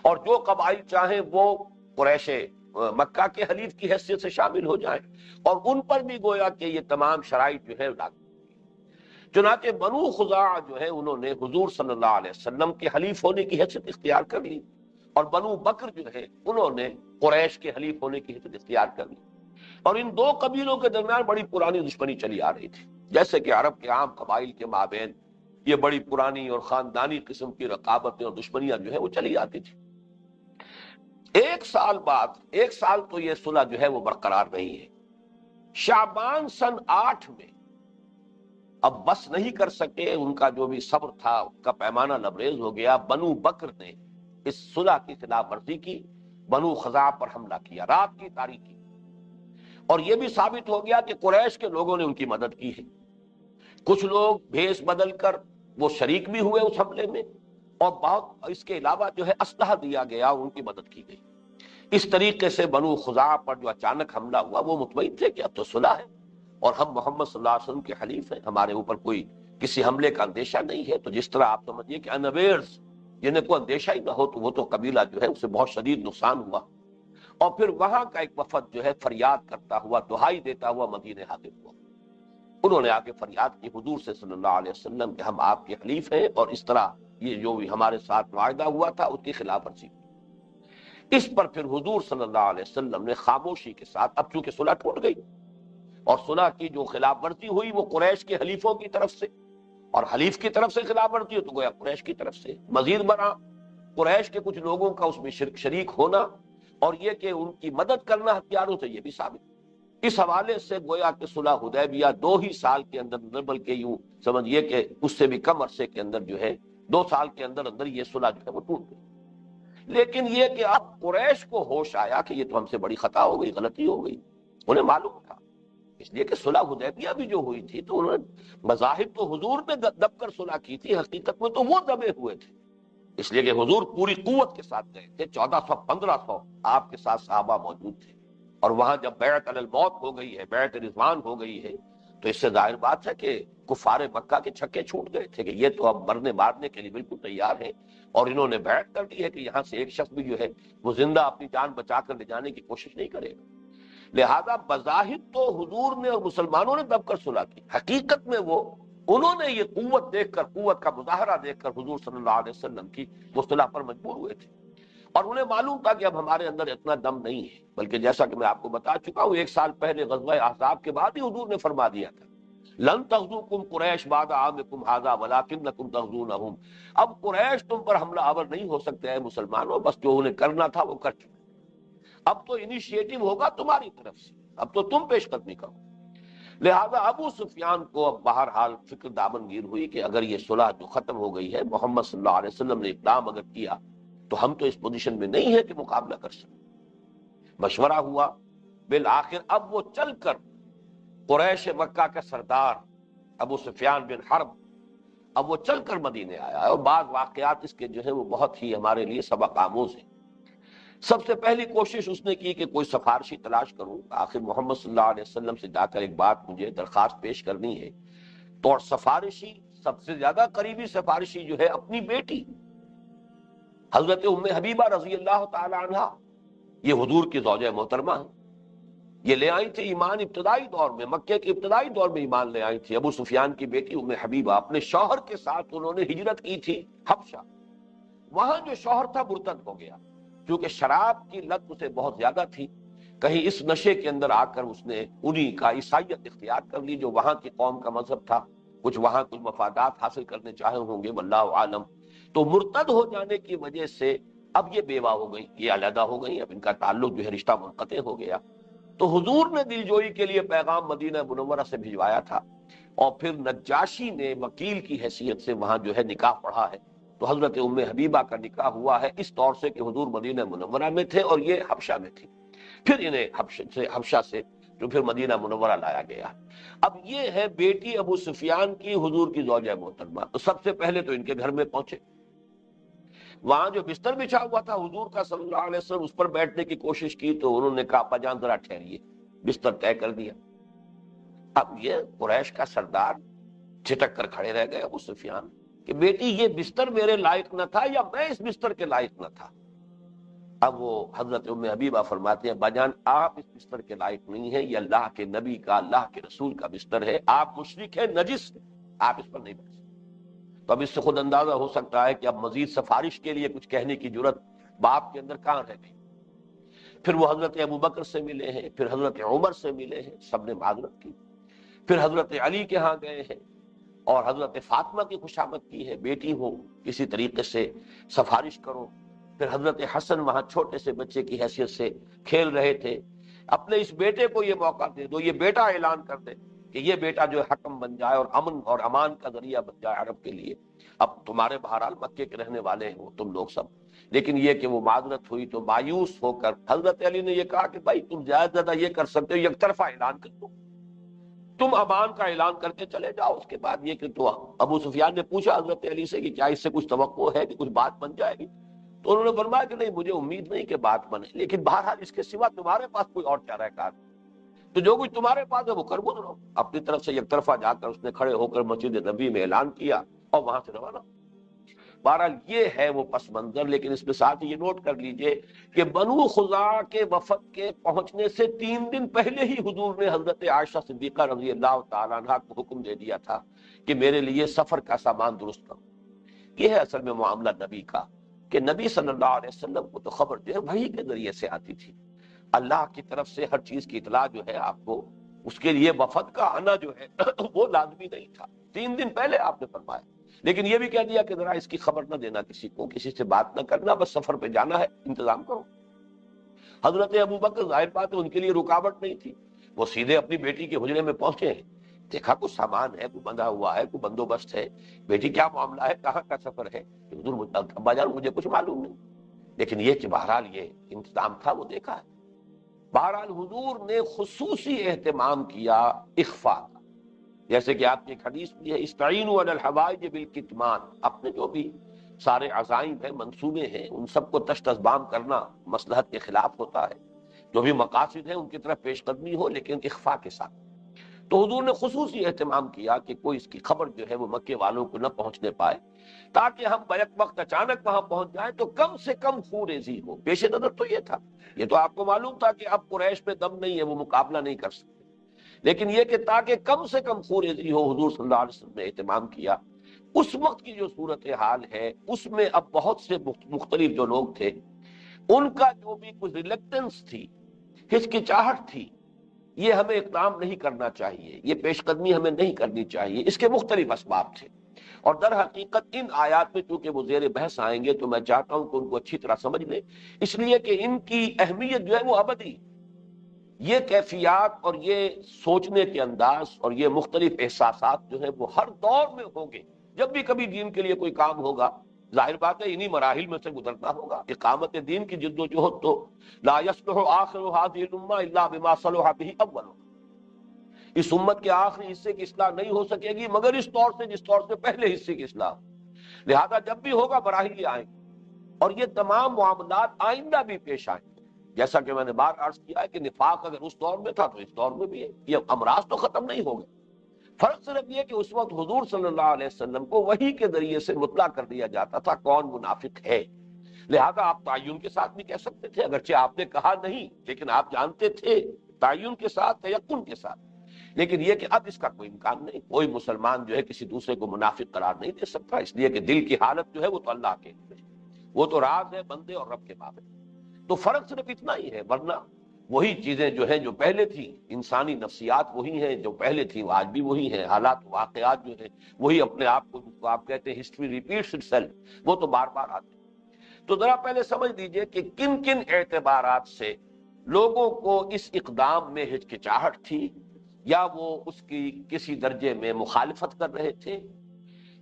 اور جو قبائل چاہیں وہ قریش مکہ کے حلیف کی حیثیت سے شامل ہو جائیں، اور ان پر بھی گویا کہ یہ تمام شرائط جو ہے لاگو۔ چنانچہ بنو خزاعہ جو ہے انہوں نے حضور صلی اللہ علیہ وسلم کے حلیف ہونے کی حیثیت اختیار کر لی، اور بنو بکر جو ہے انہوں نے قریش کے حلیف ہونے کی حیثیت اختیار کر لی۔ اور ان دو قبیلوں کے درمیان بڑی پرانی دشمنی چلی آ رہی تھی، جیسے کہ عرب کے عام قبائل کے مابین یہ بڑی پرانی اور خاندانی قسم کی رقابتیں اور دشمنیاں جو ہے وہ چلی آتی تھی۔ 1 سال بعد، 1 سال تو یہ صلح جو ہے وہ برقرار نہیں ہے۔ شعبان سن 8 میں اب بس نہیں کر سکے، ان کا جو بھی صبر تھا ان کا پیمانہ لبریز ہو گیا۔ بنو بکر نے اس صلح کی خلاف ورزی کی، بنو خزاعہ پر حملہ کیا رات کی تاریکی، اور یہ بھی ثابت ہو گیا کہ قریش کے لوگوں نے ان کی مدد کی ہے۔ کچھ لوگ بھیس بدل کر وہ شریک بھی ہوئے اس حملے میں، اور بہت اس کے علاوہ جو ہے اسلحہ دیا گیا، ان کی مدد کی گئی۔ اس طریقے سے بنو خزاعہ پر جو اچانک حملہ ہوا وہ مطمئن تھے کہ اب تو صلح ہے اور ہم محمد صلی اللہ علیہ وسلم کے حلیف ہیں، ہمارے اوپر کوئی کسی حملے کا اندیشہ نہیں ہے۔ تو جس طرح آپ سمجھیے کہ انویئرز، جنہیں کوئی اندیشہ ہی نہ ہو، تو وہ تو قبیلہ جو ہے اسے بہت شدید نقصان ہوا، اور پھر وہاں کا ایک وفد جو ہے فریاد کرتا ہوا، دہائی دیتا ہوا مدینے حاضر ہوا۔ انہوں نے آ کے فریاد کی حضور سے صلی اللہ علیہ وسلم کہ ہم آپ کے حلیف ہیں، اور اس طرح یہ جو بھی ہمارے ساتھ معاہدہ ہوا تھا اس کی خلاف ورزی کی۔ اس پر پھر حضور صلی اللہ علیہ وسلم نے خاموشی کے ساتھ، اب چونکہ صلح ٹوٹ گئی اور صلح کی جو خلاف ورزی ہوئی وہ قریش کے حلیفوں کی طرف سے، اور حلیف کی طرف سے خلاف ورزی ہو تو گویا قریش کی طرف سے مزید برآں قریش کے کچھ لوگوں کا اس میں شریک ہونا، اور یہ کہ ان کی مدد کرنا ہتھیاروں سے، یہ بھی ثابت۔ اس حوالے سے گویا کہ صلح حدیبیہ 2 ہی سال کے اندر، بلکہ یوں سمجھیے کہ اس سے بھی کم عرصے کے اندر جو ہے 2 سال کے اندر اندر یہ صلح جو ہے وہ ٹوٹ گئی۔ لیکن یہ کہ اب قریش کو ہوش آیا کہ یہ تو ہم سے بڑی خطا ہو گئی، غلطی ہو گئی، انہیں معلوم تھا، اس لیے کہ صلح حدیبیہ بھی جو ہوئی تھی تو انہوں نے مظاہر تو حضور نے دب کر صلح کی تھی، حقیقت میں تو وہ دبے ہوئے تھے، اس لیے کہ حضور پوری قوت کے ساتھ گئے تھے، 1400-1500 آپ کے ساتھ صحابہ موجود تھے، اور وہاں جب بیعت علی الموت ہو گئی ہے، بیعت رضوان ہو گئی ہے، تو اس سے ظاہر بات ہے کہ کفار مکہ کے چھکے چھوٹ گئے تھے کہ یہ تو اب مرنے مارنے کے لیے بالکل تیار ہے، اور انہوں نے بیعت کر دی ہے کہ یہاں سے ایک شخص بھی جو ہے وہ زندہ اپنی جان بچا کر لے جانے کی کوشش نہیں کرے گا۔ لہذا بظاہر تو حضور نے اور مسلمانوں نے دب کر صلح کی، حقیقت میں انہوں نے یہ قوت دیکھ کر، قوت کا مظاہرہ دیکھ کر حضور صلی اللہ علیہ وسلم کی وہ صلح پر مجبور ہوئے تھے، اور انہیں معلوم تھا کہ اب ہمارے اندر اتنا دم نہیں ہے، بلکہ جیسا کہ میں آپ کو بتا چکا ہوں 1 سال پہلے غزوہ احزاب کے بعد ہی حضور نے فرما دیا تھا، لن تغزوکم قریش بعد عامکم ھذا ولکنکم تغزونہم، اب قریش تم پر حملہ آور نہیں ہو سکتے ہیں مسلمانوں، بس جو انہیں کرنا تھا وہ کر چکے، اب تو انیشیٹو ہوگا تمہاری طرف سے، اب تو تم پیش قدمی کرو۔ لہذا ابو سفیان کو اب بہرحال فکر دامنگیر ہوئی کہ اگر یہ صلح جو ختم ہو گئی ہے، محمد صلی اللہ علیہ وسلم نے اقدام اگر کیا تو ہم تو اس پوزیشن میں نہیں ہے کہ مقابلہ کر سکیں۔ مشورہ ہوا، بالآخر اب وہ چل کر قریش مکہ کا سردار ابو سفیان بن حرب اب وہ چل کر مدینے آیا، اور بعض واقعات اس کے جو ہے وہ بہت ہی ہمارے لیے سبق آموز ہیں۔ سب سے پہلی کوشش اس نے کی کہ کوئی سفارشی تلاش کروں، آخر محمد صلی اللہ علیہ وسلم سے جا کر ایک بات مجھے درخواست پیش کرنی ہے، تو اور سفارشی سب سے زیادہ قریبی سفارشی جو ہے اپنی بیٹی حضرت ام حبیبہ رضی اللہ تعالی عنہا، یہ حضور کی زوجہ محترمہ ہیں، یہ لے آئی تھی ایمان ابتدائی دور میں، مکے کے ابتدائی دور میں ایمان لے آئی تھی، ابو سفیان کی بیٹی ام حبیبہ، اپنے شوہر کے ساتھ انہوں نے ہجرت کی تھی حبشہ۔ وہاں جو شوہر تھا مرتد ہو گیا، کیونکہ شراب کی لت اسے بہت زیادہ تھی، کہیں اس نشے کے اندر آ کر اس نے انہی کا عیسائیت اختیار کر لی جو وہاں کی قوم کا مذہب تھا، کچھ وہاں کچھ مفادات حاصل کرنے چاہے ہوں گے واللہ عالم، تو مرتد ہو جانے کی وجہ سے اب یہ بیوہ ہو گئی، یہ علیحدہ ہو گئی، اب ان کا تعلق جو ہے رشتہ منقطع ہو گیا۔ تو حضور نے دل جوئی کے لیے پیغام مدینہ منورہ سے بھجوایا تھا، اور پھر نجاشی نے وکیل کی حیثیت سے وہاں جو ہے نکاح پڑھا ہے، تو حضرت ام حبیبہ کا نکاح ہوا ہے اس طور سے کہ حضور مدینہ منورہ میں تھے اور یہ حبشہ میں تھی، پھر انہیں حبشہ سے جو پھر مدینہ منورہ لایا گیا۔ اب یہ ہے بیٹی ابو سفیان کی حضور کی زوجہ محترمہ، تو سب سے پہلے تو ان کے گھر میں پہنچے، وہاں جو بستر بچھا ہوا تھا حضور کا صلی اللہ علیہ وسلم اس پر بیٹھنے کی کوشش کی تو انہوں نے کہا ابا جان ذرا ٹھہریے، بستر طے کر دیا۔ اب یہ قریش کا سردار جھٹک کر کھڑے رہ گئے ابو سفیان کہ بیٹی یہ بستر میرے لائق نہ تھا یا میں اس بستر کے لائق نہ تھا؟ اب وہ حضرت ام حبیبہ فرماتے ہیں باجان آپ اس بستر کے لائق نہیں ہیں، یہ اللہ کے نبی کا، اللہ کے رسول کا بستر ہے، آپ مشرک ہیں، نجس ہیں، آپ اس پر نہیں بیٹھ سکتے۔ تو اب اس سے خود اندازہ ہو سکتا ہے کہ اب مزید سفارش کے لیے کچھ کہنے کی جرت باپ کے اندر کہاں رہ گئی۔ پھر وہ حضرت ابو بکر سے ملے ہیں، پھر حضرت عمر سے ملے ہیں، سب نے معذرت کی، پھر حضرت علی کے ہاں گئے ہیں اور حضرت فاطمہ کی خوشامد کی ہے، بیٹی ہو کسی طریقے سے سفارش کرو۔ پھر حضرت حسن وہاں چھوٹے سے بچے کی حیثیت سے کھیل رہے تھے، اپنے اس بیٹے کو یہ موقع دے دو، یہ بیٹا اعلان کر دے کہ یہ بیٹا جو حکم بن جائے اور امن اور امان کا ذریعہ بن جائے عرب کے لیے۔ اب تمہارے بہرحال مکے کے رہنے والے ہیں وہ تم لوگ سب، لیکن یہ کہ وہ معذرت ہوئی تو مایوس ہو کر حضرت علی نے یہ کہا کہ بھائی تم زیادہ زیادہ یہ کر سکتے ہو، یک طرفہ اعلان کر دو، تم امان کا اعلان کر کے چلے جاؤ۔ اس کے بعد یہ کہ تو ابو سفیان نے پوچھا حضرت علی سے کہ کیا اس سے کچھ توقع ہے کہ کچھ بات بن جائے گی؟ تو انہوں نے فرمایا کہ نہیں، مجھے امید نہیں کہ بات بنے، لیکن بہرحال اس کے سوا تمہارے پاس کوئی اور چارہ کار، تو جو کچھ تمہارے پاس ہے وہ کر گزرو۔ اپنی طرف سے یک طرفہ جا کر اس نے کھڑے ہو کر مسجد نبی میں اعلان کیا اور وہاں سے روانہ۔ بہرحال یہ ہے وہ پس منظر، لیکن اس کے ساتھ یہ نوٹ کر لیجئے کہ بنو خزاعہ کے وفد کے پہنچنے سے 3 دن پہلے ہی حضور نے حضرت عائشہ صدیقہ رضی اللہ تعالیٰ عنہا کو حکم دے دیا تھا کہ میرے لیے سفر کا سامان درست کرو۔ یہ ہے اصل میں معاملہ نبی کا، کہ نبی صلی اللہ علیہ وسلم کو تو خبر جو ہے وحی کے ذریعے سے آتی تھی، اللہ کی طرف سے ہر چیز کی اطلاع جو ہے آپ کو، اس کے لیے وفد کا آنا جو ہے وہ لازمی نہیں تھا، 3 دن پہلے آپ نے فرمایا، لیکن یہ بھی کہہ دیا کہ ذرا اس کی خبر نہ دینا کسی کو، کسی سے بات نہ کرنا، بس سفر پہ جانا ہے، انتظام کرو۔ حضرت ابو بکر ظاہر بات ہے ان کے لیے رکاوٹ نہیں تھی، وہ سیدھے اپنی بیٹی کے حجرے میں پہنچے ہیں، دیکھا کچھ سامان ہے، کوئی بندھا ہوا ہے، کوئی بندوبست ہے، بیٹی کیا معاملہ ہے، کہاں کا سفر ہے؟ حضور ابا جان مجھے کچھ معلوم نہیں، لیکن یہ کہ بہرحال یہ انتظام تھا وہ دیکھا ہے۔ بہرحال حضور نے خصوصی اہتمام کیا اخفاء کا، جیسے کہ آپ کی ایک حدیث بھی ہے استعینوا علی الحوائج بالکتمان، اپنے جو بھی سارے عزائم ہیں، منصوبے ہیں، ان سب کو تشت ازبام کرنا مصلحت کے خلاف ہوتا ہے، جو بھی مقاصد ہیں ان کی طرف پیش قدمی ہو لیکن اخفاء کے ساتھ۔ تو حضور نے خصوصی اہتمام کیا کہ کوئی اس کی خبر جو ہے وہ مکے والوں کو نہ پہنچنے پائے، تاکہ ہم بیک وقت اچانک وہاں پہنچ جائیں تو کم سے کم خونریزی ہو۔ پیش نظر تو یہ تھا، یہ تو آپ کو معلوم تھا کہ اب قریش میں دم نہیں ہے، وہ مقابلہ نہیں کر سکتے، لیکن یہ کہ تاکہ کم سے کم خونریزی ہو، حضور صلی اللہ علیہ وسلم نے اہتمام کیا۔ اس وقت کی جو صورتحال ہے اس میں اب بہت سے مختلف جو لوگ تھے ان کا جو بھی کچھ ریلیکٹنس تھی، ہچکچاہٹ تھی، یہ ہمیں اقدام نہیں کرنا چاہیے، یہ پیش قدمی ہمیں نہیں کرنی چاہیے، اس کے مختلف اسباب تھے، اور در حقیقت ان آیات میں چونکہ وہ زیر بحث آئیں گے تو میں چاہتا ہوں کہ ان کو اچھی طرح سمجھ لیں، اس لیے کہ ان کی اہمیت جو ہے وہ ابدی، یہ کیفیات اور یہ سوچنے کے انداز اور یہ مختلف احساسات جو ہے وہ ہر دور میں ہوں گے۔ جب بھی کبھی دین کے لیے کوئی کام ہوگا ظاہر بات ہے انہی مراحل میں سے گزرنا ہوگا۔ اقامت دین کی جد و جہد تو لا يصلح آخر هذه الامہ الا بما صلح به اولها، اس امت کے آخری حصے کی اصلاح نہیں ہو سکے گی مگر اس طور سے جس طور سے پہلے حصے کی اصلاح ہو، لہذا جب بھی ہوگا مراحل آئیں گے، اور یہ تمام معاملات آئندہ بھی پیش آئیں گے، جیسا کہ میں نے بار عرض کیا ہے کہ نفاق اگر اس دور میں تھا تو اس دور میں بھی ہے، یہ امراض تو ختم نہیں ہو گئے، فرق صرف یہ کہ اس وقت حضور صلی اللہ علیہ وسلم کو وحی کے ذریعے سے مطلع کر دیا جاتا تھا کون منافق ہے، لہذا آپ تعین کے ساتھ بھی کہہ سکتے تھے، اگرچہ آپ نے کہا نہیں لیکن آپ جانتے تھے تعین کے ساتھ، تیقن کے ساتھ، لیکن یہ کہ اب اس کا کوئی امکان نہیں، کوئی مسلمان جو ہے کسی دوسرے کو منافق قرار نہیں دے سکتا، اس لیے کہ دل کی حالت جو ہے وہ تو اللہ کے علم ہے، وہ تو راز ہے بندے اور رب کے مابین۔ تو فرق صرف اتنا ہی ہے، ورنہ وہی چیزیں جو ہیں جو پہلے تھی، انسانی نفسیات وہی ہیں جو پہلے تھی، وہ آج بھی وہی ہیں، حالات واقعات جو ہیں وہی اپنے آپ کو، جس کو آپ کہتے ہیں ہسٹری ریپیٹس اٹ سیلف، وہ تو بار بار آتے ہیں۔ تو ذرا پہلے سمجھ لیجئے کہ کن کن اعتبارات سے لوگوں کو اس اقدام میں ہچکچاہٹ تھی یا وہ اس کی کسی درجے میں مخالفت کر رہے تھے۔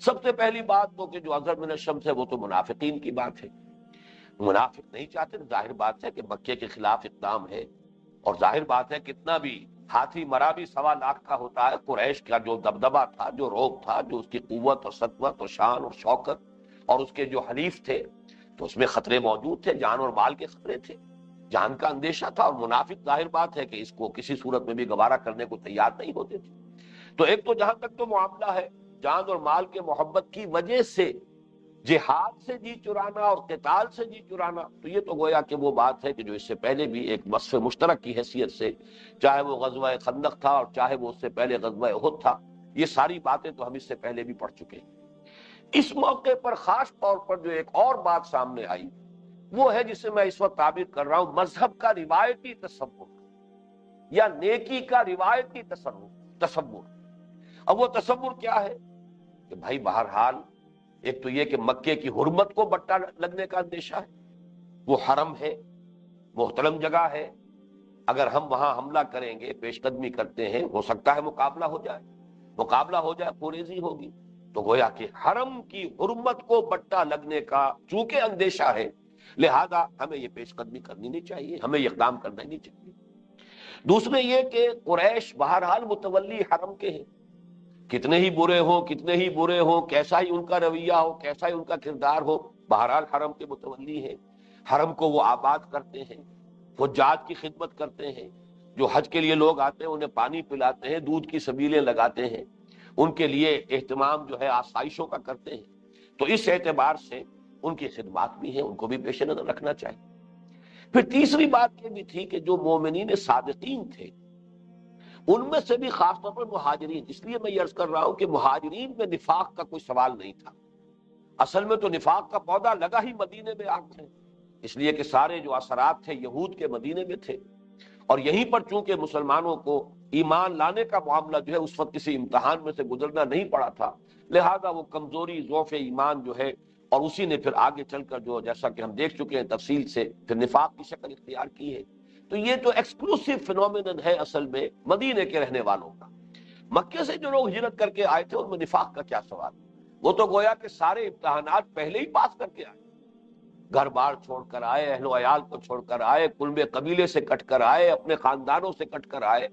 سب سے پہلی بات تو کہ جو اظہر من الشمس ہے وہ تو منافقین کی بات ہے، منافق نہیں چاہتے، ظاہر بات ہے کہ مکے کے خلاف اقدام ہے، اور ظاہر بات ہے کتنا بھی ہاتھی مرا بھی 1.25 کا ہوتا ہے، قریش کا جو دبدبا تھا، جو روب تھا، جو اس کی قوت اور سطوت اور شان اور شوکت اور اس کے جو حلیف تھے، تو اس میں خطرے موجود تھے، جان اور مال کے خطرے تھے، جان کا اندیشہ تھا، اور منافق ظاہر بات ہے کہ اس کو کسی صورت میں بھی گوارا کرنے کو تیار نہیں ہوتے تھے۔ تو ایک تو جہاں تک تو معاملہ ہے جان اور مال کے محبت کی وجہ سے جہاد سے جی چرانا اور قتال سے جی چرانا، تو یہ تو گویا کہ وہ بات ہے کہ جو اس سے پہلے بھی ایک وصف مشترک کی حیثیت سے، چاہے وہ غزوہ خندق تھا اور چاہے وہ اس سے پہلے غزوہ احد تھا، یہ ساری باتیں تو ہم اس سے پہلے بھی پڑھ چکے ہیں۔ اس موقع پر خاص طور پر جو ایک اور بات سامنے آئی وہ ہے جسے میں اس وقت تعبیر کر رہا ہوں مذہب کا روایتی تصور یا نیکی کا روایتی تصور۔ اب وہ تصور کیا ہے کہ بھائی بہرحال ایک تو یہ کہ مکے کی حرمت کو بٹا لگنے کا اندیشہ ہے، وہ حرم ہے، محترم جگہ ہے، اگر ہم وہاں حملہ کریں گے، پیش قدمی کرتے ہیں، ہو سکتا ہے مقابلہ ہو جائے خوریزی ہوگی، تو گویا کہ حرم کی حرمت کو بٹا لگنے کا چونکہ اندیشہ ہے، لہذا ہمیں یہ پیش قدمی کرنی نہیں چاہیے، ہمیں یہ اقدام کرنا ہی نہیں چاہیے۔ دوسرے یہ کہ قریش بہرحال متولی حرم کے ہیں، کتنے ہی برے ہوں، کیسا ہی ان کا رویہ ہو، کیسا ہی ان کا کردار ہو، بہرحال حرم کے متولی ہیں، حرم کو وہ آباد کرتے ہیں، حجاج کی خدمت کرتے ہیں، جو حج کے لیے لوگ آتے ہیں انہیں پانی پلاتے ہیں، دودھ کی سبیلیں لگاتے ہیں، ان کے لیے اہتمام جو ہے آسائشوں کا کرتے ہیں، تو اس اعتبار سے ان کی خدمات بھی ہیں، ان کو بھی پیش نظر رکھنا چاہیے۔ پھر تیسری بات یہ بھی تھی کہ جو مومنین صادقین تھے ان میں سے بھی خاص طور پر مہاجرین، اس لیے میں یہ عرض کر رہا ہوں کہ مہاجرین میں نفاق کا کوئی سوال نہیں تھا، اصل میں تو نفاق کا پودا لگا ہی مدینے میں آ کر، اس لیے کہ سارے جو اثرات تھے یہود کے مدینے میں تھے، اور یہیں پر چونکہ مسلمانوں کو ایمان لانے کا معاملہ جو ہے اس وقت کسی امتحان میں سے گزرنا نہیں پڑا تھا، لہذا وہ کمزوری ضعف ایمان جو ہے، اور اسی نے پھر آگے چل کر جو جیسا کہ ہم دیکھ چکے ہیں تفصیل سے پھر نفاق کی شکل اختیار کی ہے۔ تو یہ تو ایکسکلوسیو فینومینن ہے اصل میں مدینے کے رہنے والوں کا۔ مکے سے جو لوگ ہجرت کر کے آئے تھے ان میں نفاق کا کیا سوال، وہ تو گویا کہ سارے امتحانات پہلے ہی پاس کر کے آئے، گھر بار چھوڑ کر آئے، اہل و عیال کو چھوڑ کر آئے، کلبے قبیلے سے کٹ کر آئے، اپنے خاندانوں سے کٹ کر آئے،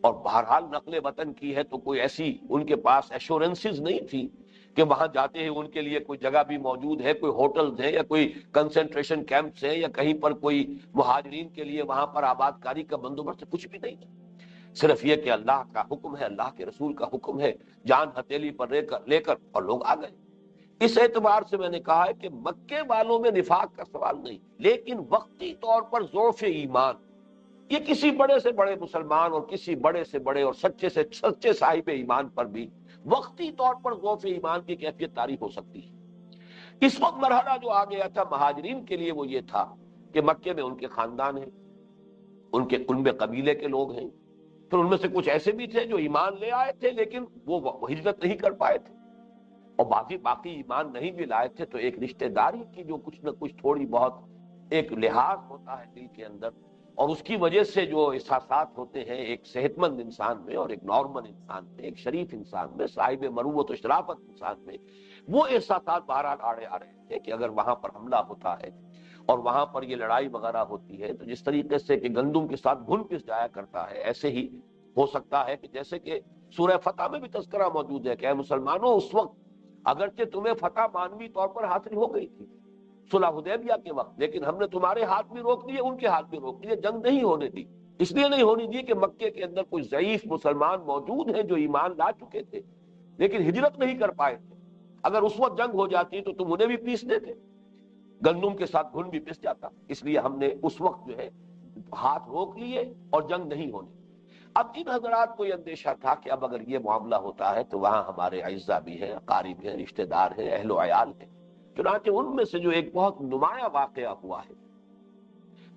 اور بہرحال نقل وطن کی ہے تو کوئی ایسی ان کے پاس ایشورنسز نہیں تھی کہ وہاں جاتے ہیں ان کے لیے کوئی جگہ بھی موجود ہے، کوئی ہوٹلز ہیں یا کوئی کنسنٹریشن کیمپس ہیں یا کہیں پر کوئی مہاجرین کے لیے وہاں پر آباد کاری کا بندوبست، کچھ بھی نہیں تھا، صرف یہ کہ اللہ کا حکم ہے، اللہ کے رسول کا حکم ہے، جان ہتھیلی پر لے کر اور لوگ آ گئے۔ اس اعتبار سے میں نے کہا ہے کہ مکے والوں میں نفاق کا سوال نہیں، لیکن وقتی طور پر ضعف ایمان، یہ کسی بڑے سے بڑے مسلمان اور کسی بڑے سے بڑے اور سچے سے سچے صاحب ایمان پر بھی وقتی طور پر ضعف ایمان کی کیفیت طاری ہو سکتی ہے۔ اس وقت مرحلہ جو آ گیا تھا مہاجرین کے لیے وہ یہ تھا کہ مکے میں ان کے خاندان ہیں، ان کے کنبے قبیلے کے لوگ ہیں، پھر ان میں سے کچھ ایسے بھی تھے جو ایمان لے آئے تھے لیکن وہ ہجرت نہیں کر پائے تھے، اور باقی ایمان نہیں بھی لائے تھے، تو ایک رشتہ داری کی جو کچھ نہ کچھ تھوڑی بہت ایک لحاظ ہوتا ہے دل کے اندر، اور اس کی وجہ سے جو احساسات ہوتے ہیں ایک صحت مند انسان میں اور ایک نارمل انسان میں، ایک شریف انسان میں، صاحب مروت و شرافت انسان میں، وہ احساسات بہرحال آڑے آ رہے تھے کہ اگر وہاں پر حملہ ہوتا ہے اور وہاں پر یہ لڑائی وغیرہ ہوتی ہے تو جس طریقے سے کہ گندم کے ساتھ گھن پس جایا کرتا ہے، ایسے ہی ہو سکتا ہے کہ جیسے کہ سورہ فتح میں بھی تذکرہ موجود ہے کہ اے مسلمانوں، اس وقت اگرچہ تمہیں فتح مانوی طور پر حاصل ہو گئی تھی صلح حدیبیہ کے وقت، لیکن ہم نے تمہارے ہاتھ بھی روک دیے، ان کے ہاتھ بھی روک دیے، جنگ نہیں ہونے دی، اس لیے نہیں ہونے دی کہ مکے کے اندر کوئی ضعیف مسلمان موجود ہیں جو ایمان لا چکے تھے لیکن ہجرت نہیں کر پائے تھے، اگر اس وقت جنگ ہو جاتی تو تم انہیں بھی پیس دیتے، گندم کے ساتھ گھن بھی پس جاتا، اس لیے ہم نے اس وقت جو ہے ہاتھ روک لیے اور جنگ نہیں ہونے۔ اب ان حضرات کو یہ اندیشہ تھا کہ اب اگر یہ معاملہ ہوتا ہے تو وہاں ہمارے اعزا بھی ہیں، اقارب ہیں، رشتہ دار ہیں، اہل و عیال ہیں، چنانچہ ان میں سے جو ایک بہت نمایاں واقعہ ہوا ہے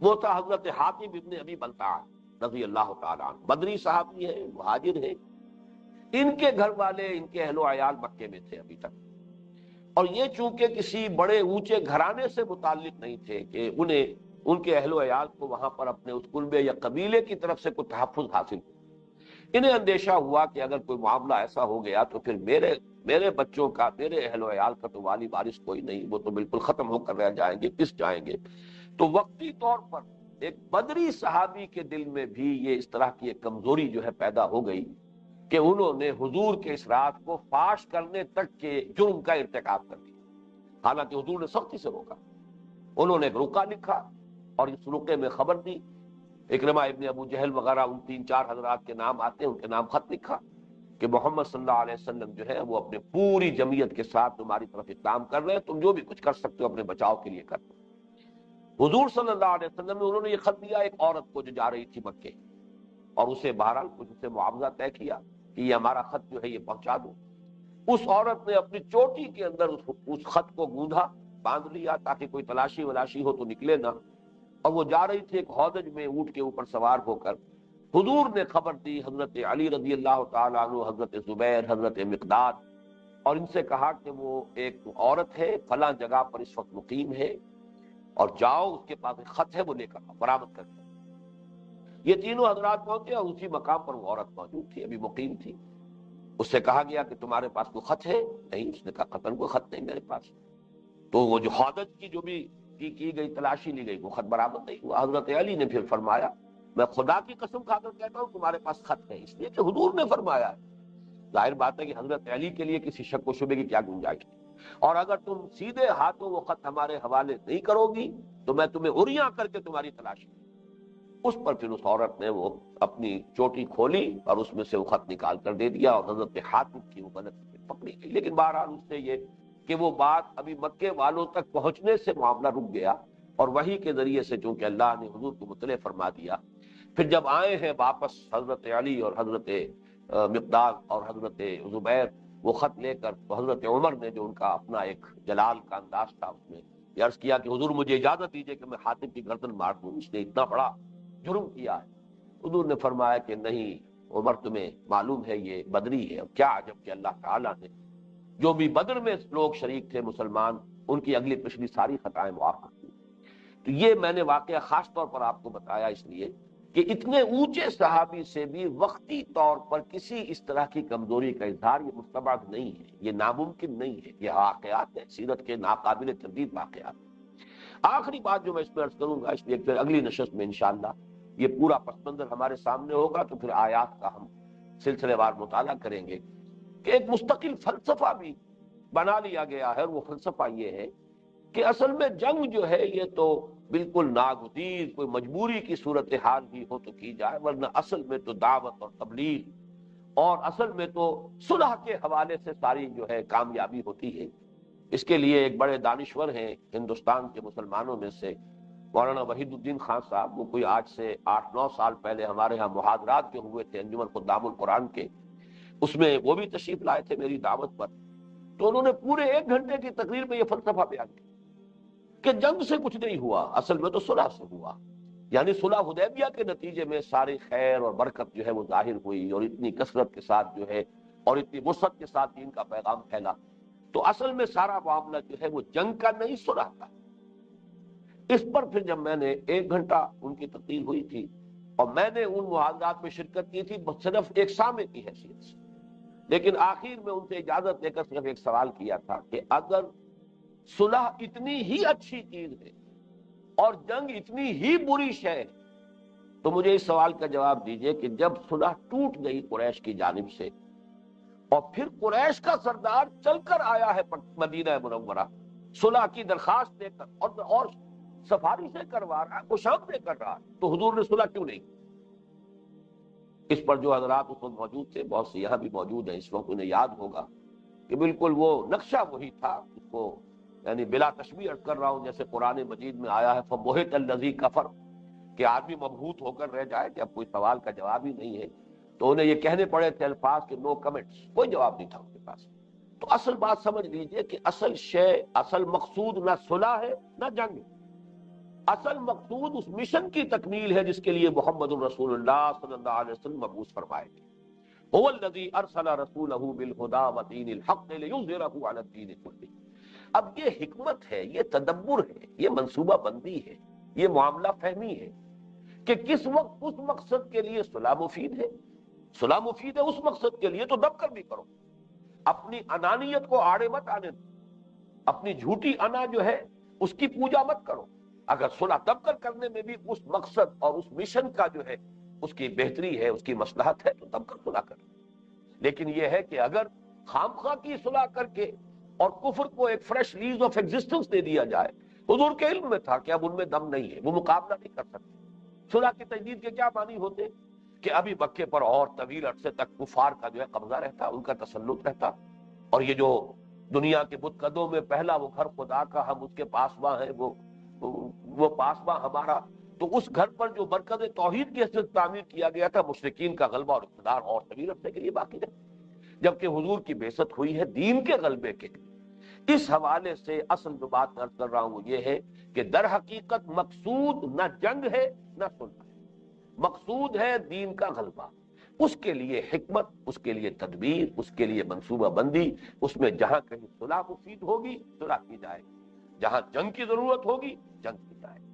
وہ تھا حضرت حاتم ابن ابی بلتع رضی اللہ تعالیٰ عنہ، بدری صحابی ہیں، مہاجر ہیں، ان کے گھر والے، ان کے اہل و عیال مکے میں تھے ابھی تک، اور یہ چونکہ کسی بڑے اونچے گھرانے سے متعلق نہیں تھے کہ انہیں ان کے اہل و عیال کو وہاں پر اپنے اس کنبے یا قبیلے کی طرف سے کوئی تحفظ حاصل ہو، انہیں اندیشہ ہوا کہ اگر کوئی معاملہ ایسا ہو گیا تو پھر میرے بچوں کا، میرے اہل و عیال کا تو والی وارث کوئی نہیں، وہ تو بالکل ختم ہو کر رہ جائیں گے، پس جائیں گے۔ تو وقتی طور پر ایک بدری صحابی کے دل میں بھی یہ اس طرح کی ایک کمزوری جو ہے پیدا ہو گئی کہ انہوں نے حضور کے اس رات کو فاش کرنے تک کے جرم کا ارتکاب کر دیا، حالانکہ حضور نے سختی سے روکا، انہوں نے ایک رقعہ لکھا اور اس رقعے میں خبر دی، اکرمہ ابن ابو جہل وغیرہ ان 3-4 حضرات کے نام آتے ہیں، ان کے نام خط لکھا کہ محمد صلی اللہ علیہ وسلم جو ہے وہ اپنے پوری جمعیت کے ساتھ تمہاری طرف اقدام کر رہے ہیں، تم جو بھی کچھ کر سکتے ہو اپنے بچاؤ کے لیے کر دو۔ حضور صلی اللہ علیہ وسلم نے انہوں نے یہ خط دیا ایک عورت کو جو جا رہی تھی مکے، اور اسے بہرحال کچھ اسے معاوضہ طے کیا کہ یہ ہمارا خط جو ہے یہ پہنچا دو۔ اس عورت نے اپنی چوٹی کے اندر اس خط کو گوندھا، باندھ لیا تاکہ کوئی تلاشی ولاشی ہو تو نکلے نہ، اور وہ جا رہی تھی ایک ہودج میں اونٹ کے اوپر سوار ہو کر۔ حضور نے خبر دی حضرت علی رضی اللہ تعالیٰ عنہ، حضرت زبیر، حضرت مقداد، اور ان سے کہا کہ وہ ایک عورت ہے فلاں جگہ پر اس وقت مقیم ہے، اور جاؤ اس کے پاس ایک خط ہے وہ لے کر آؤ، برآمد کر کے۔ یہ تینوں حضرات پہنچے اور اسی مقام پر وہ عورت موجود تھی، ابھی مقیم تھی۔ اس سے کہا گیا کہ تمہارے پاس کوئی خط ہے؟ نہیں، اس نے کہا قطعاً کوئی خط نہیں میرے پاس۔ تو وہ جو حادث کی جو بھی کی گئی تلاشی لی گئی وہ خط برآمد نہیں ہوا۔ حضرت علی نے پھر فرمایا میں خدا کی قسم کھا کر کہتا ہوں تمہارے پاس خط ہے، اس لیے کہ حضور نے فرمایا ہے۔ ظاہر بات ہے کہ حضرت علی کے لیے کسی شک و شبے کی کیا گنجائش ہے، اور اگر تم سیدھے ہاتھوں وہ خط ہمارے حوالے نہیں کرو گی تو میں تمہیں عریاں کر کے تمہاری تلاش کروں۔ اس پر پھر اس عورت نے وہ اپنی چوٹی کھولی اور اس میں سے وہ خط نکال کر دے دیا، اور حضرت حاتم کی وہ غلط پکڑی گئی۔ لیکن بہرحال اس سے یہ کہ وہ بات ابھی مکے والوں تک پہنچنے سے معاملہ رک گیا، اور وحی کے ذریعے سے چونکہ اللہ نے حضور کو مطلع فرما دیا، پھر جب آئے ہیں واپس حضرت علی اور حضرت مقداد اور حضرت زبیر وہ خط لے کر، تو حضرت عمر نے جو ان کا اپنا ایک جلال کا انداز تھا اس میں یہ عرض کیا کہ حضور مجھے اجازت دیجیے کہ میں حاتم کی گردن مار دوں، اس نے اتنا بڑا جرم کیا ہے۔ حضور نے فرمایا کہ نہیں عمر، تمہیں معلوم ہے یہ بدری ہے، اور کیا عجب کہ اللہ تعالیٰ نے جو بھی بدر میں لوگ شریک تھے مسلمان، ان کی اگلی پچھلی ساری خطائیں معاف کر دی۔ تو یہ میں نے واقعہ خاص طور پر آپ کو بتایا اس لیے کہ اتنے اونچے صحابی سے بھی وقتی طور پر کسی اس طرح کی کمزوری کا اظہار یہ مستبعد نہیں ہے، یہ ناممکن نہیں ہے، یہ واقعات ہیں، سیرت کے ناقابل تردید واقعات۔ آخری بات جو میں اس میں عرض کروں گا، اس لیے پھر اگلی نشست میں انشاءاللہ یہ پورا پس منظر ہمارے سامنے ہوگا تو پھر آیات کا ہم سلسلے وار مطالعہ کریں گے کہ ایک مستقل فلسفہ بھی بنا لیا گیا ہے، اور وہ فلسفہ یہ ہے کہ اصل میں جنگ جو ہے یہ تو بالکل ناگزیر کوئی مجبوری کی صورتحال بھی ہو تو کی جائے، ورنہ اصل میں تو دعوت اور تبلیغ اور اصل میں تو صلح کے حوالے سے ساری جو ہے کامیابی ہوتی ہے۔ اس کے لیے ایک بڑے دانشور ہیں ہندوستان کے مسلمانوں میں سے مولانا وحید الدین خان صاحب، وہ کوئی آج سے 8-9 سال پہلے ہمارے ہاں محاضرات جو ہوئے تھے انجمن خدام القرآن کے، اس میں وہ بھی تشریف لائے تھے میری دعوت پر، تو انہوں نے پورے 1 گھنٹے کی تقریر میں یہ فلسفہ بیان کیا کہ جنگ سے کچھ نہیں ہوا، اصل میں تو صلح سے ہوا، یعنی صلح حدیبیہ کے نتیجے میں ساری خیر اور برکت جو ہے وہ ظاہر ہوئی، اور اتنی کثرت کے ساتھ جو ہے اور اتنی وسعت کے ساتھ دین کا پیغام پھیلا، تو اصل میں سارا معاملہ جو ہے وہ جنگ کا نہیں صلح کا۔ اس پر پھر جب میں نے 1 گھنٹہ ان کی تقریر ہوئی تھی اور میں نے ان محاضرات میں شرکت کی تھی صرف ایک سامع کی حیثیت سے، لیکن آخر میں ان سے اجازت لے کر صرف ایک سوال کیا تھا کہ اگر صلح اتنی ہی اچھی چیز ہے اور جنگ اتنی ہی بری شے ہے تو مجھے اس سوال کا جواب دیجئے کہ جب صلح ٹوٹ گئی قریش کی جانب سے اور پھر قریش کا سردار چل کر آیا ہے مدینہ منورہ صلح کی درخواست دے کر اور سفارش سے کروا رہا ہے، خوشامدیں کر رہا ہے، تو حضور نے صلح کیوں نہیں کی؟ اس پر جو حضرات اس وقت موجود تھے، بہت سے یہاں بھی موجود ہیں اس وقت، انہیں یاد ہوگا کہ بالکل وہ نقشہ وہی تھا، اس کو یعنی بلا تشبیہ عرض کر رہا ہوں جیسے قرآن مجید میں آیا ہے فَبُہِتَ الَّذِي كَفَرَ، کہ آدمی مبہوت ہو کر رہ جائے کہ اب کوئی سوال کا جواب ہی نہیں ہے، تو انہیں یہ کہنے پڑے تھے الفاظ کہ نو کمنٹس، کوئی جواب نہیں تھا ان کے پاس۔ تو اصل بات سمجھ لیجئے کہ اصل شے، اصل مقصود نہ صلح ہے نہ جنگ، اصل مقصود اس مشن کی تکمیل ہے جس کے لیے محمد الرسول اللہ صلی اللہ علیہ وسلم مبعوث فرمائے گئے۔ هو الذی ارسل رسولہ بالہدی ودین الحق لیظہرہ علی الدین کلہ۔ اب یہ حکمت ہے، یہ تدبر ہے، یہ منصوبہ بندی ہے، یہ معاملہ فہمی ہے کہ کس وقت اس مقصد کے لیے صلح مفید ہے۔ صلح مفید ہے اس مقصد کے لیے تو دب کر بھی کرو، اپنی انانیت کو آڑے مت آنے دو، اپنی جھوٹی انا جو ہے اس کی پوجا مت کرو۔ اگر صلح دب کر کرنے میں بھی اس مقصد اور اس مشن کا جو ہے اس کی بہتری ہے، اس کی مصلحت ہے، تو دب کر صلح کرو۔ لیکن یہ ہے کہ اگر خام خواہ کی صلح کر کے اور کفر کو ایک فریش لیز آف ایگزسٹنس دے دیا جائے، حضور کے علم میں تھا کہ اب ان میں دم نہیں ہے، وہ مقابلہ نہیں کر سکتے۔ صلح کی تجدید کے کیا معنی ہوتے کہ ابھی مکے پر اور طویل عرصے تک کفار کا جو ہے قبضہ رہتا، ان کا تسلط رہتا، اور یہ جو دنیا کے بت قدوں میں پہلا وہ گھر خدا کا، ہم اس کے پاسباں ہیں، وہ پاسباں ہمارا، تو اس گھر پر جو مرکز توحید کی حیثیت تعمیر کیا گیا تھا، مشرکین کا غلبہ اور اقتدار اور طویل عرصے کے لیے باقی رہے، جبکہ حضور کی بعثت ہوئی ہے دین کے غلبے کے لیے۔ اس حوالے سے اصل جو بات عرض کر رہا ہوں وہ یہ ہے کہ در حقیقت مقصود نہ جنگ ہے نہ صلح ہے، مقصود ہے دین کا غلبہ۔ اس کے لیے حکمت، اس کے لیے تدبیر، اس کے لیے منصوبہ بندی، اس میں جہاں کہیں صلح مفید ہوگی صلح کی جائے گی، جہاں جنگ کی ضرورت ہوگی جنگ کی جائے گی۔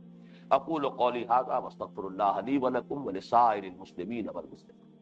اقول قولی ھذا واستغفر اللہ لی ولکم ولسائر المسلمین والمسلمات۔